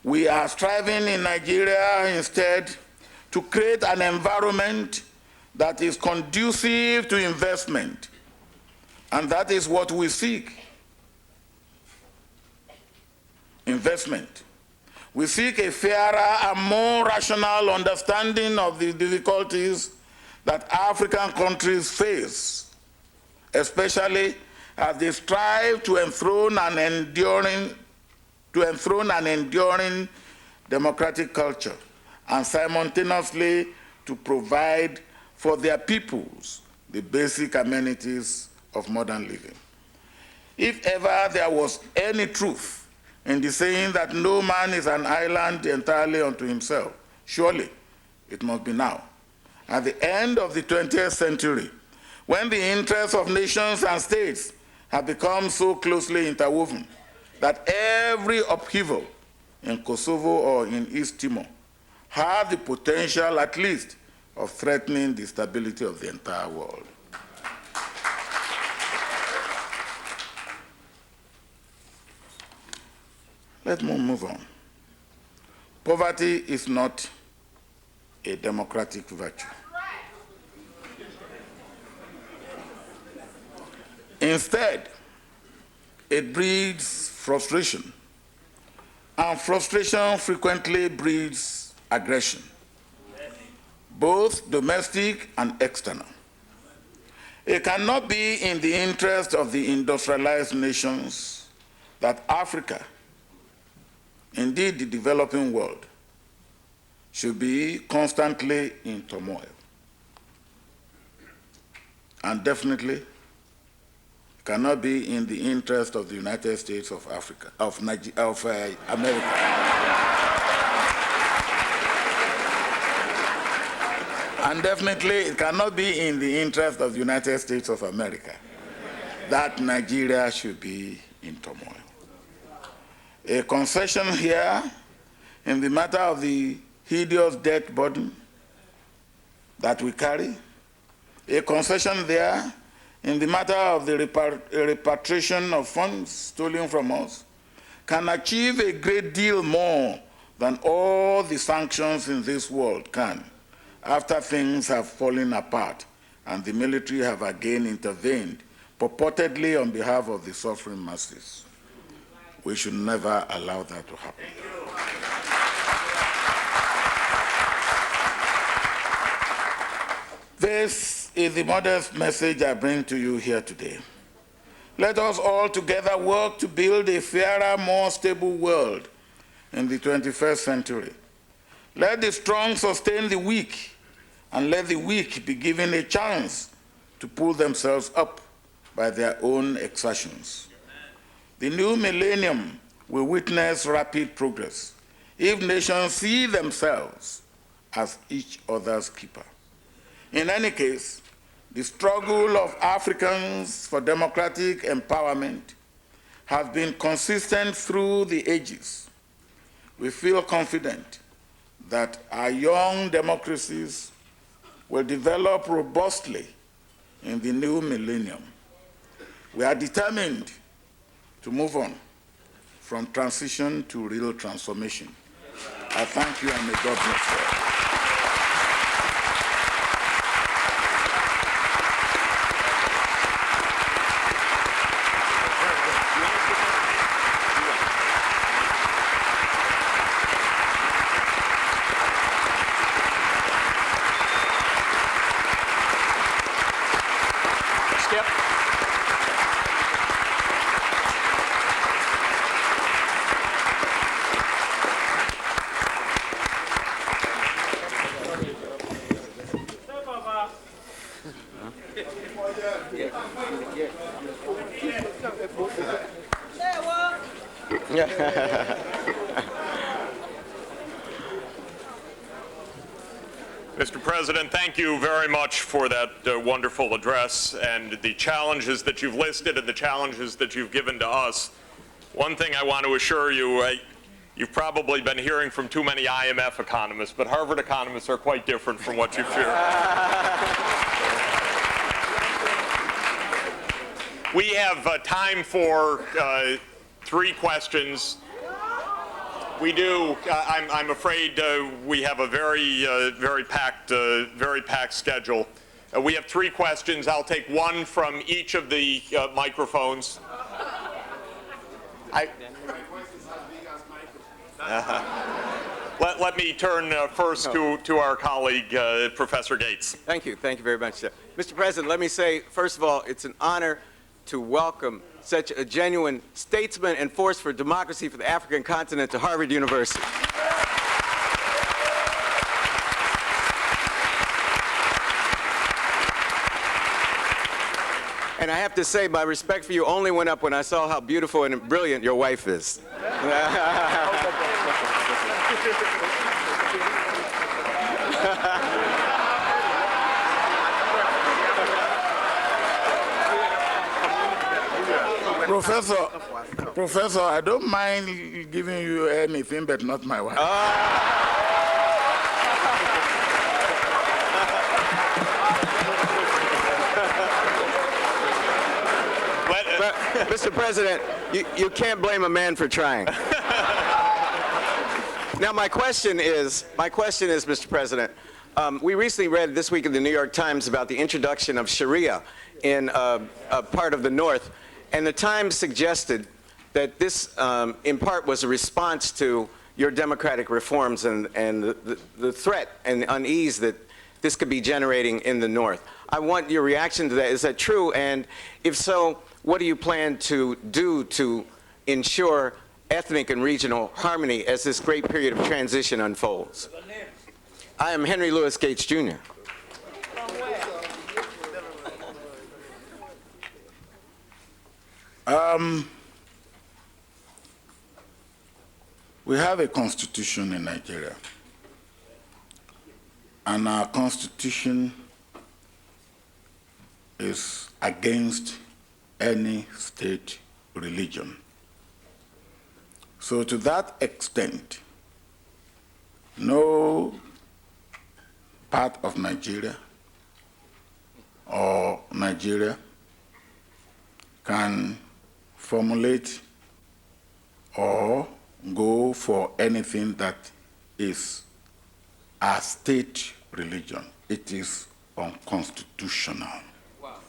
We are striving in Nigeria instead to create an environment that is conducive to investment, and that is what we seek. Investment. We seek a fairer and more rational understanding of the difficulties that African countries face, especially as they strive to enthrone an enduring democratic culture and simultaneously to provide for their peoples the basic amenities of modern living. If ever there was any truth in the saying that no man is an island entirely unto himself, surely it must be now, at the end of the 20th century, when the interests of nations and states have become so closely interwoven that every upheaval in Kosovo or in East Timor have the potential, at least, of threatening the stability of the entire world. Let's move on. Poverty is not a democratic virtue. Instead, it breeds frustration, and frustration frequently breeds aggression, both domestic and external. It cannot be in the interest of the industrialized nations that Africa, indeed the developing world, should be constantly in turmoil. And definitely cannot be in the interest of the United States of Africa, of America. And definitely it cannot be in the interest of the United States of America that Nigeria should be in turmoil. A concession here in the matter of the hideous debt burden that we carry, a concession there in the matter of the repatriation of funds stolen from us, can achieve a great deal more than all the sanctions in this world can, after things have fallen apart and the military have again intervened, purportedly on behalf of the suffering masses. We should never allow that to happen. This is the modest message I bring to you here today. Let us all together work to build a fairer, more stable world in the 21st century. Let the strong sustain the weak, and let the weak be given a chance to pull themselves up by their own exertions. The new millennium will witness rapid progress if nations see themselves as each other's keeper. In any case, the struggle of Africans for democratic empowerment has been consistent through the ages. We feel confident that our young democracies will develop robustly in the new millennium. We are determined to move on from transition to real transformation. I thank you, and may God bless you. Mr. President, thank you very much for that wonderful address and the challenges that you've listed and the challenges that you've given to us. One thing I want to assure you, you've probably been hearing from too many IMF economists, but Harvard economists are quite different from what you've shared. We have time for 3 questions. We do. I'm afraid we have a very packed schedule. We have 3 questions. I'll take 1 from each of the microphones. Let me turn first to our colleague, Professor Gates. Thank you very much, sir. Mr. President, let me say, first of all, it's an honor to welcome such a genuine statesman and force for democracy for the African continent to Harvard University. And I have to say, my respect for you only went up when I saw how beautiful and brilliant your wife is. Professor, I don't mind giving you anything, but not my wife. Mr. President, you can't blame a man for trying. Now, my question is, Mr. President, we recently read this week in the New York Times about the introduction of Sharia in a part of the North, and the Times suggested that this, in part, was a response to your democratic reforms and the threat and the unease that this could be generating in the North. I want your reaction to that. Is that true? And if so, what do you plan to do to ensure ethnic and regional harmony as this great period of transition unfolds? I am Henry Louis Gates, Jr. We have a constitution in Nigeria, and our constitution is against any state religion. So to that extent, no part of Nigeria or Nigeria can formulate or go for anything that is a state religion. It is unconstitutional. Wow.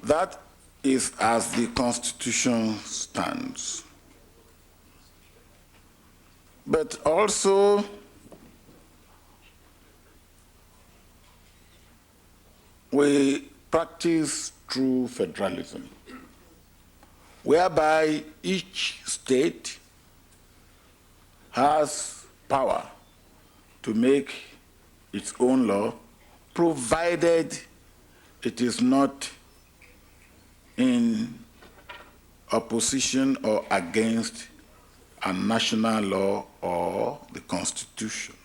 That is as the Constitution stands. But also, we practice true federalism, whereby each state has power to make its own law, provided it is not in opposition or against a national law or the Constitution.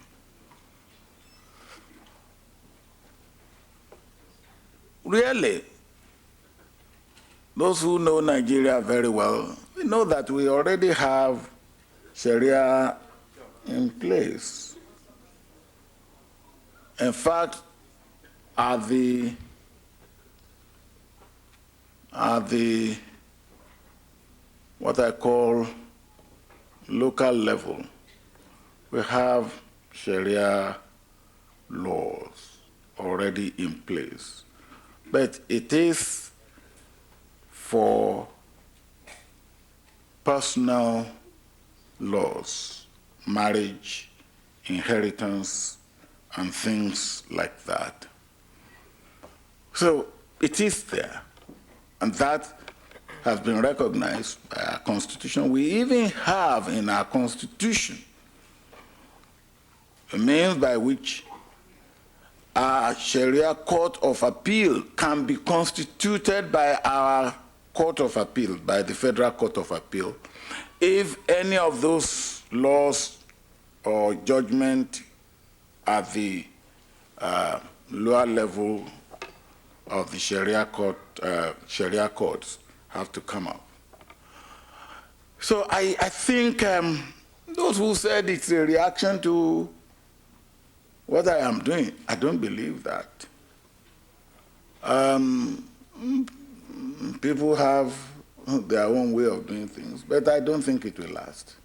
Really, those who know Nigeria very well, we know that we already have Sharia in place. In fact, at the what I call local level, we have Sharia laws already in place. But it is for personal laws, marriage, inheritance, and things like that. So it is there, and that has been recognized by our Constitution. We even have in our Constitution a means by which a Sharia Court of Appeal can be constituted by our Court of Appeal, by the Federal Court of Appeal, if any of those laws or judgment at the lower level of the Sharia courts have to come up. So I think those who said it's a reaction to what I am doing. I don't believe that. People have their own way of doing things, but I don't think it will last.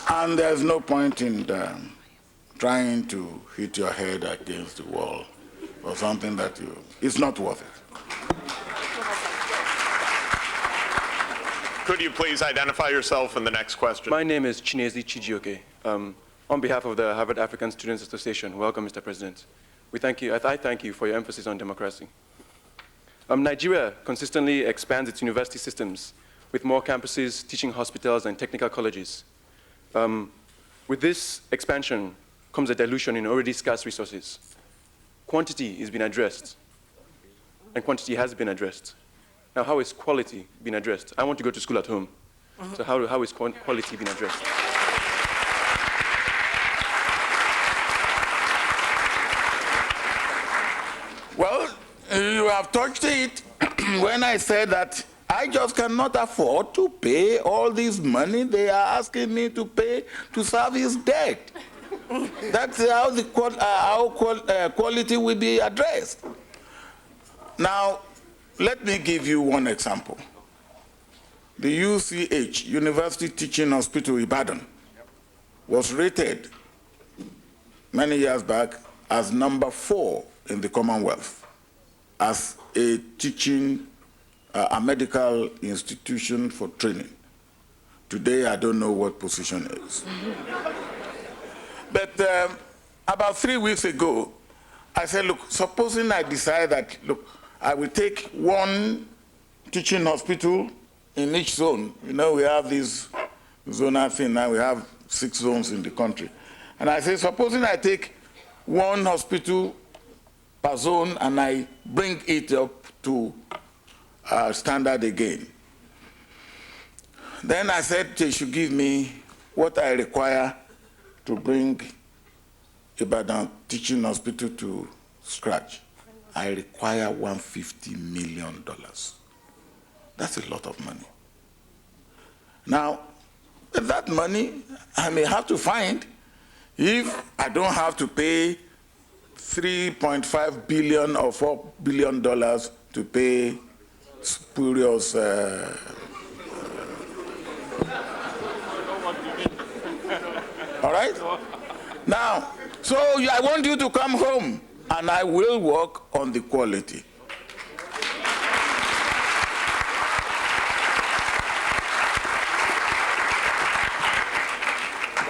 And there's no point in trying to hit your head against the wall or something that it's not worth it. Could you please identify yourself in the next question? My name is Chinezi Chijioke. On behalf of the Harvard African Students Association, welcome, Mr. President. I thank you for your emphasis on democracy. Nigeria consistently expands its university systems with more campuses, teaching hospitals, and technical colleges. With this expansion comes a dilution in already scarce resources. Quantity is being addressed, and quantity has been addressed. Now, how is quality being addressed? I want to go to school at home. So how is quality being addressed? Well, you have touched it when I said that I just cannot afford to pay all this money they are asking me to pay to service debt. That's how the quality will be addressed. Now, let me give you one example. The UCH, University Teaching Hospital Ibadan, was rated many years back as number 4 in the Commonwealth as a teaching, a medical institution for training. Today, I don't know what position it is. But about 3 weeks ago, I said, look, supposing I decide that, look, I will take one teaching hospital in each zone. You know, we have this zonal thing now, we have 6 zones in the country. And I said, supposing I take one hospital per zone and I bring it up to standard again. Then I said they should give me what I require to bring Ibadan Teaching Hospital to scratch. I require $150 million. That's a lot of money. Now, that money I may have to find if I don't have to pay $3.5 billion or $4 billion to pay spurious all right? Now, so I want you to come home and I will work on the quality.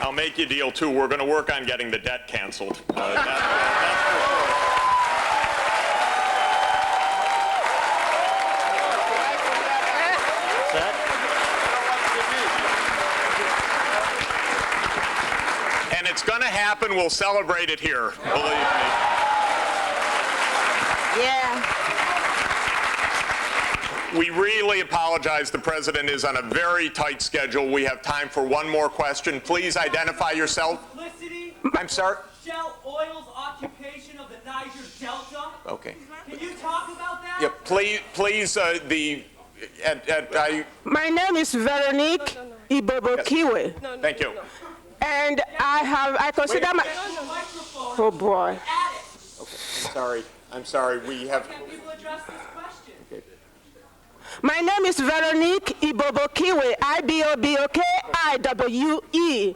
I'll make you a deal, too. We're going to work on getting the debt canceled. And it's going to happen. We'll celebrate it here, believe me. Yeah. We really apologize. The president is on a very tight schedule. We have time for one more question. Please identify yourself. Publicity, I'm sorry. Shell Oil's occupation of the Niger Delta. Okay. Can you talk about that? Yeah, please, My name is Veronique Ibobokiwe, thank you. and I consider my. Microphone. Oh boy. Sorry, I'm sorry. We have. Can people address this question? My name is Veronique Ibobokiwe, Ibobokiwe.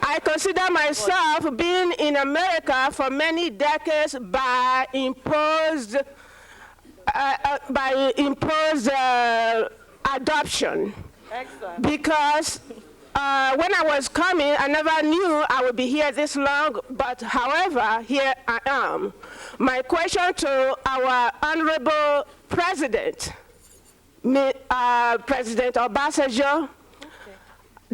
I consider myself being in America for many decades by imposed adoption. Excellent. Because when I was coming, I never knew I would be here this long, but however, here I am. My question to our honorable president, President Obasanjo,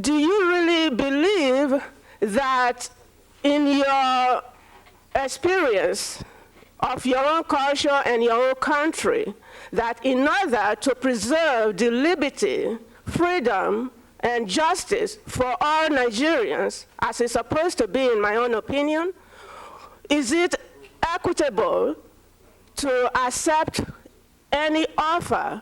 do you really believe that in your experience of your own culture and your own country, that in order to preserve the liberty, freedom, and justice for all Nigerians, as it's supposed to be in my own opinion, is it equitable to accept any offer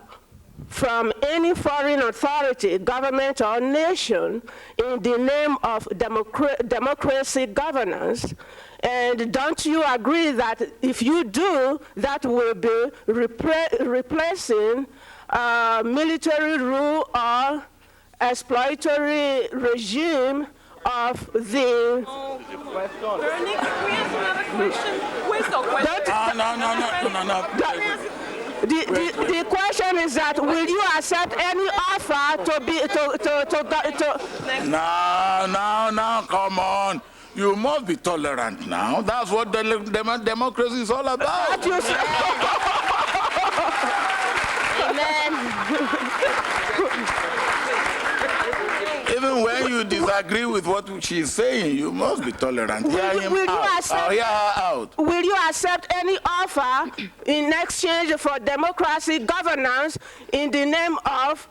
from any foreign authority, government, or nation in the name of democracy governance? And don't you agree that if you do, that will be replacing military rule or exploitatory regime of the... Bernie, can we ask another question? Where's the question? No. The question is that will you accept any offer to be No, come on. You must be tolerant now. That's what democracy is all about. Even when you disagree with what she's saying, you must be tolerant. Hear him out. I'll hear her out. Will you accept any offer in exchange for democracy governance in the name of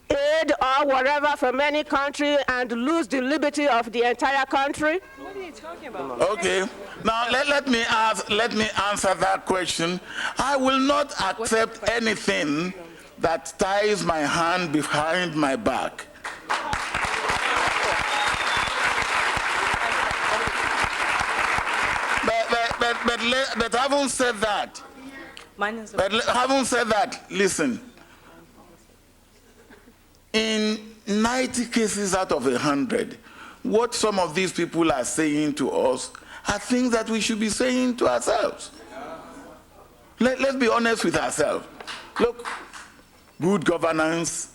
aid or whatever from any country and lose the liberty of the entire country? What are you talking about? Okay. Now let me answer that question. I will not accept anything that ties my hand behind my back. But having said that, listen. In 90 cases out of 100, what some of these people are saying to us are things that we should be saying to ourselves. Let's be honest with ourselves. Look, good governance,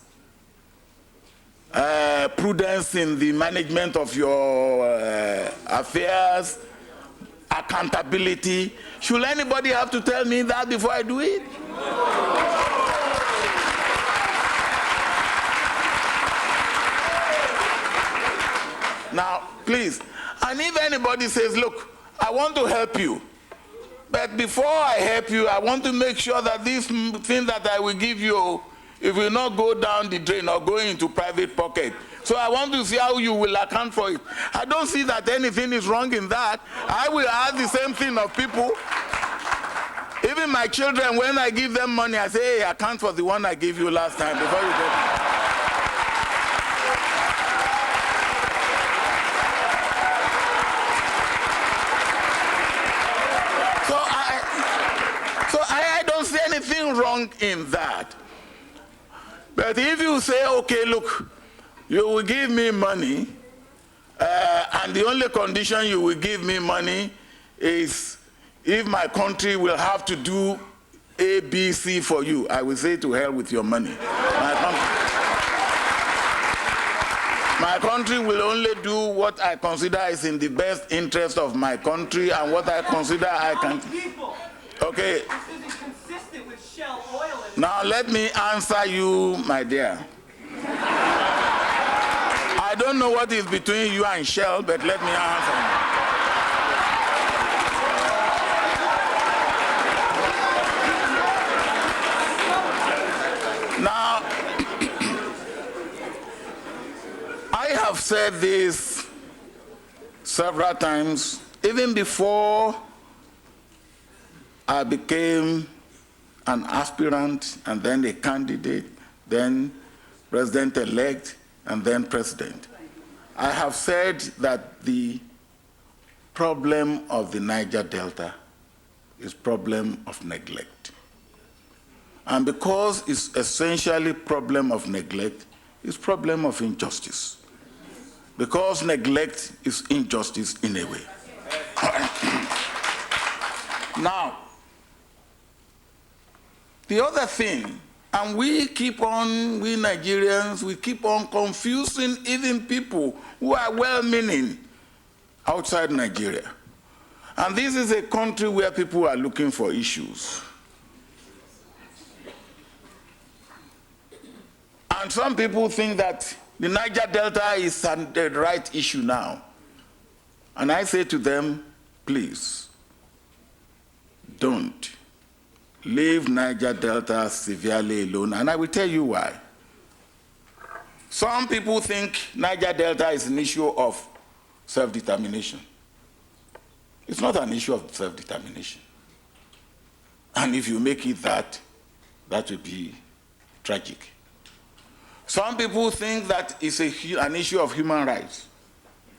prudence in the management of your affairs, accountability. Should anybody have to tell me that before I do it? Now, please, and if anybody says, look, I want to help you, but before I help you, I want to make sure that this thing that I will give you, it will not go down the drain or go into private pocket. So I want to see how you will account for it. I don't see that anything is wrong in that. I will ask the same thing of people. Even my children, when I give them money, I say, hey, account for the one I gave you last time before you go. I don't see anything wrong in that. But if you say, okay, look, you will give me money, and the only condition you will give me money is if my country will have to do A, B, C for you, I will say to hell with your money. My country will only do what I consider is in the best interest of my country and what I consider I can... Okay. This isn't consistent with Shell Oil. Now let me answer you, my dear. I don't know what is between you and Shell, but let me answer you. Now, I have said this several times, even before I became an aspirant and then a candidate, then president-elect, and then president. I have said that the problem of the Niger Delta is problem of neglect. And because it's essentially problem of neglect, it's problem of injustice. Because neglect is injustice in a way. Now, the other thing, and we Nigerians, we keep on confusing even people who are well-meaning outside Nigeria. And this is a country where people are looking for issues. And some people think that the Niger Delta is the right issue now. And I say to them, please, don't. Leave Niger Delta severely alone, and I will tell you why. Some people think Niger Delta is an issue of self-determination. It's not an issue of self-determination. And if you make it that, that will be tragic. Some people think that it's an issue of human rights.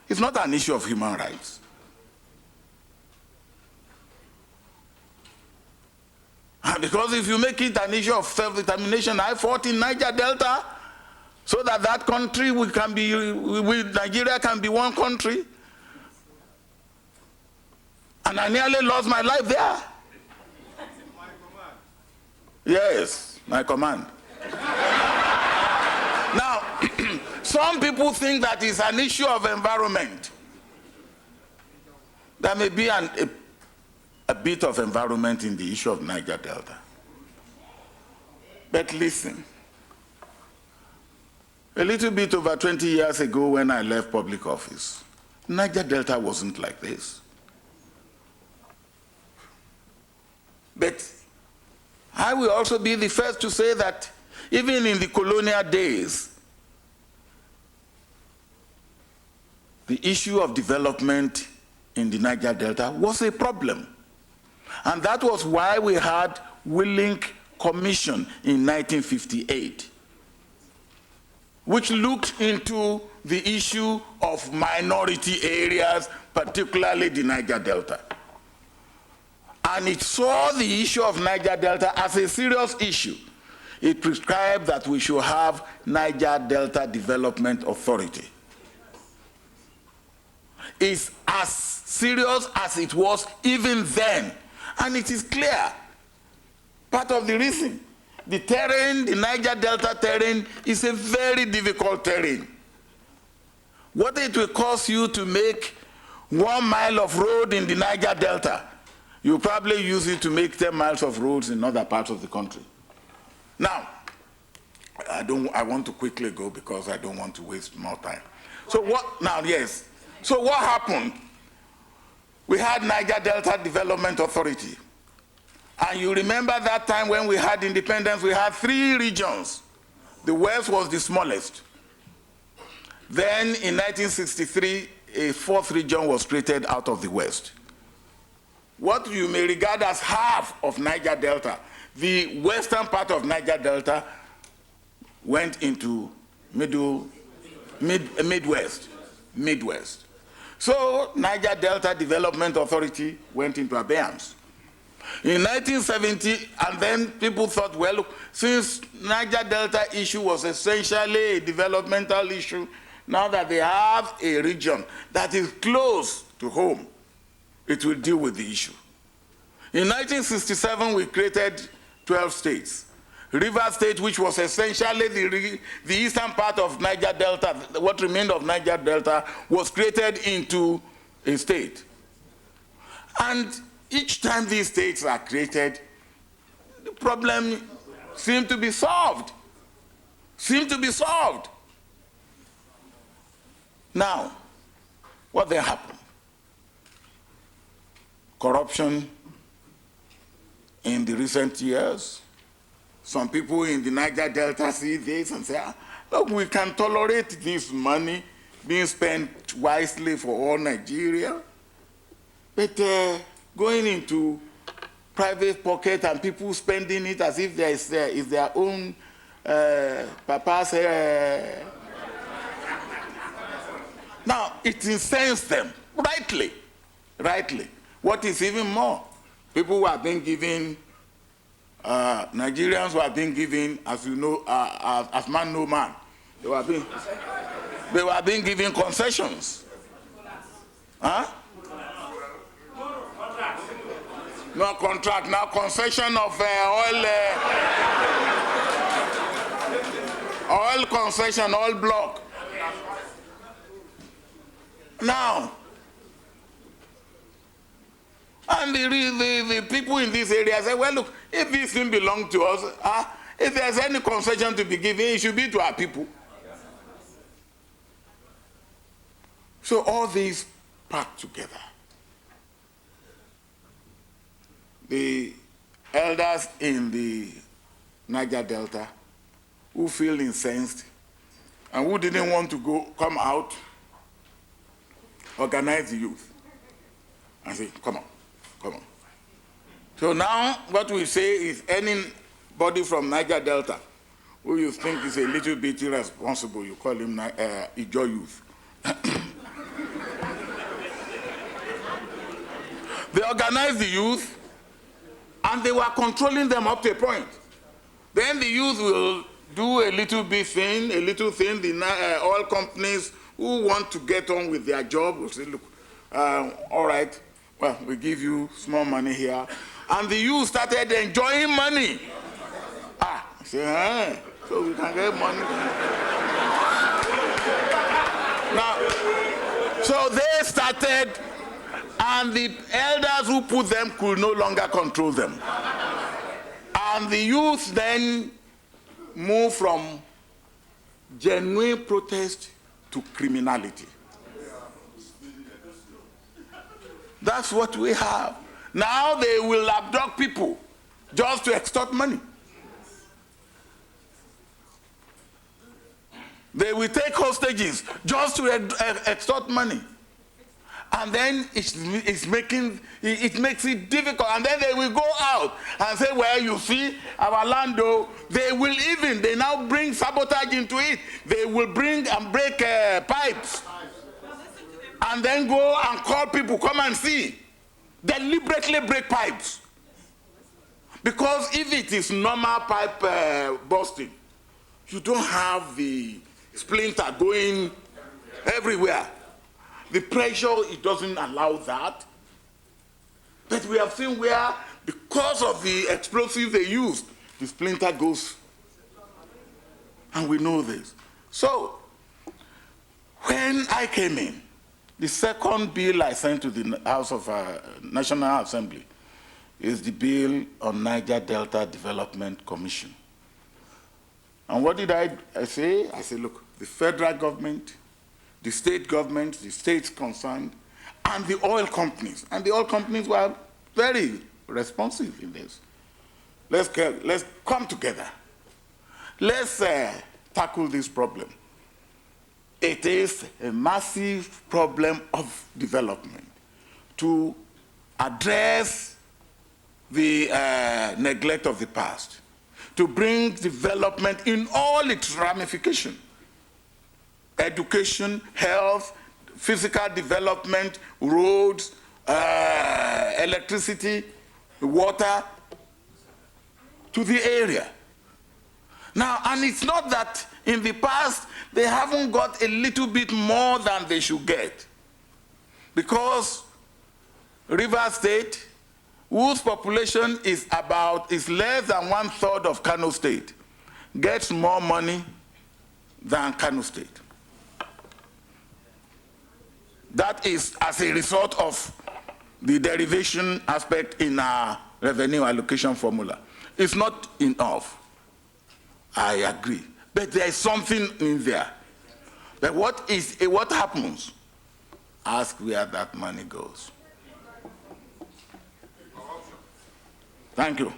It's not an issue of human rights. Because if you make it an issue of self-determination, I fought in Niger Delta so that that country Nigeria can be one country. And I nearly lost my life there. Yes, my command. Now, some people think that it's an issue of environment. There may be a bit of environment in the issue of Niger Delta. But listen, a little bit over 20 years ago when I left public office, Niger Delta wasn't like this. But I will also be the first to say that even in the colonial days, the issue of development in the Niger Delta was a problem. And that was why we had Willink Commission in 1958, which looked into the issue of minority areas, particularly the Niger Delta. And it saw the issue of Niger Delta as a serious issue. It prescribed that we should have Niger Delta Development Authority. It's as serious as it was even then. And it is clear. Part of the reason, the terrain, the Niger Delta terrain, is a very difficult terrain. What it will cost you to make 1 mile of road in the Niger Delta, you probably use it to make 10 miles of roads in other parts of the country. Now, I want to quickly go because I don't want to waste more time. So what, now, yes. So what happened? We had Niger Delta Development Authority. And you remember that time when we had independence, we had 3 regions. The West was the smallest. Then in 1963, a 4th region was created out of the West. What you may regard as half of Niger Delta, the western part of Niger Delta went into Midwest. So Niger Delta Development Authority went into abeyance. In 1970, and then people thought, well, since Niger Delta issue was essentially a developmental issue, now that they have a region that is close to home, it will deal with the issue. In 1967, we created 12 states. River State, which was essentially the eastern part of Niger Delta, what remained of Niger Delta, was created into a state. And each time these states are created, the problem seemed to be solved. Now, what then happened? Corruption in the recent years. Some people in the Niger Delta see this and say, look, we can tolerate this money being spent wisely for all Nigeria, but going into private pocket and people spending it as if it's their own papa's. Now, it incensed them, rightly. What is even more, people who have been given, Nigerians who have been given, as you know, as man no man, they were being given concessions. Huh? No contract, now concession of oil concession, oil block. Now, and the people in this area say, well, look, if this thing belongs to us, if there's any concession to be given, it should be to our people. So all these packed together. The elders in the Niger Delta who feel incensed and who didn't want to come out, organize the youth and say, come on. So now what we say is anybody from Niger Delta who you think is a little bit irresponsible, you call him Ijo youth. They organized the youth, and they were controlling them up to a point. Then the youth will do a little thing. The oil companies who want to get on with their job will say, look, all right, well, we give you small money here. And the youth started enjoying money. Say, so we can get money. Now, so they started, and the elders who put them could no longer control them. And the youth then moved from genuine protest to criminality. That's what we have. Now they will abduct people just to extort money. They will take hostages just to extort money. And then it makes it difficult. And then they will go out and say, well, you see, our land, though, they now bring sabotage into it. They will bring and break pipes. And then go and call people, come and see. Deliberately break pipes. Because if it is normal pipe busting, you don't have the splinter going everywhere. The pressure, it doesn't allow that. But we have seen where, because of the explosive they used, the splinter goes. And we know this. So, when I came in, the second bill I sent to the House of National Assembly is the bill on Niger Delta Development Commission. And what did I say? I said, look, the federal government, the state government, the states concerned, and the oil companies. And the oil companies were very responsive in this. Let's come together. Let's tackle this problem. It is a massive problem of development to address the neglect of the past, to bring development in all its ramifications. Education, health, physical development, roads, electricity, water, to the area. Now, and it's not that in the past they haven't got a little bit more than they should get. Because Rivers State, whose population is less than 1/3 of Kano State, gets more money than Kano State. That is as a result of the derivation aspect in our revenue allocation formula. It's not enough. I agree. But there is something in there. But what happens? Ask where that money goes. Thank you.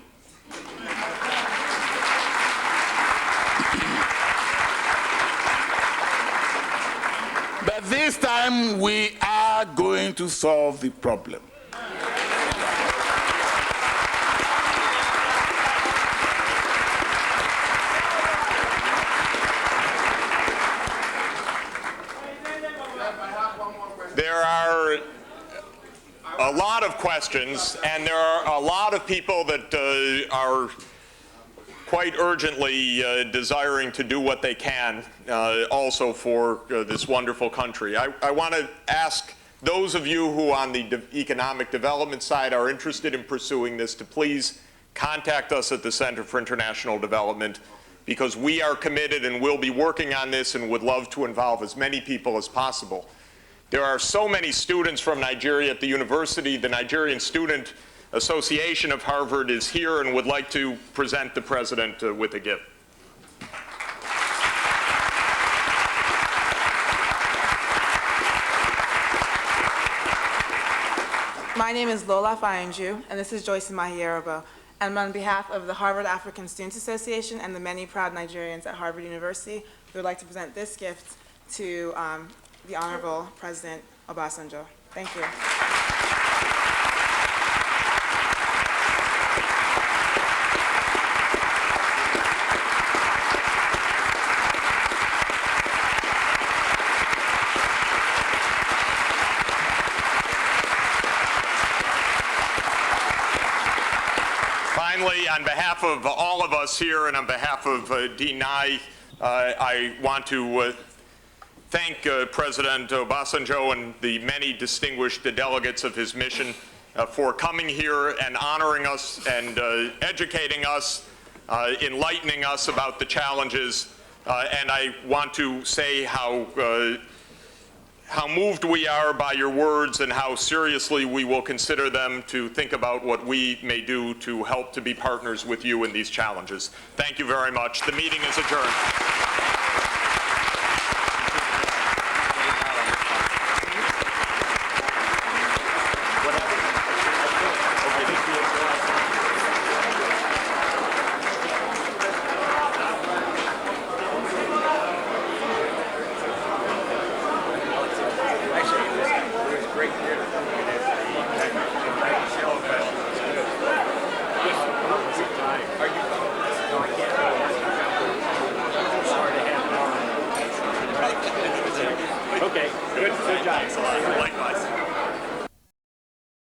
But this time we are going to solve the problem. There are a lot of questions, and there are a lot of people that are quite urgently desiring to do what they can also for this wonderful country. I want to ask those of you who on the economic development side are interested in pursuing this to please contact us at the Center for International Development, because we are committed and will be working on this and would love to involve as many people as possible. There are so many students from Nigeria at the university. The Nigerian Student Association of Harvard is here and would like to present the president with a gift. My name is Lola Fayanju, and this is Joyce Mahierabo. And on behalf of the Harvard African Students Association and the many proud Nigerians at Harvard University, we would like to present this gift to the Honorable President Obasanjo. Thank you. Finally, on behalf of all of us here and on behalf of Dean Nye, I want to thank President Obasanjo and the many distinguished delegates of his mission for coming here and honoring us and educating us, enlightening us about the challenges. And I want to say how moved we are by your words and how seriously we will consider them to think about what we may do to help to be partners with you in these challenges. Thank you very much. The meeting is adjourned. Okay, good job. Likewise.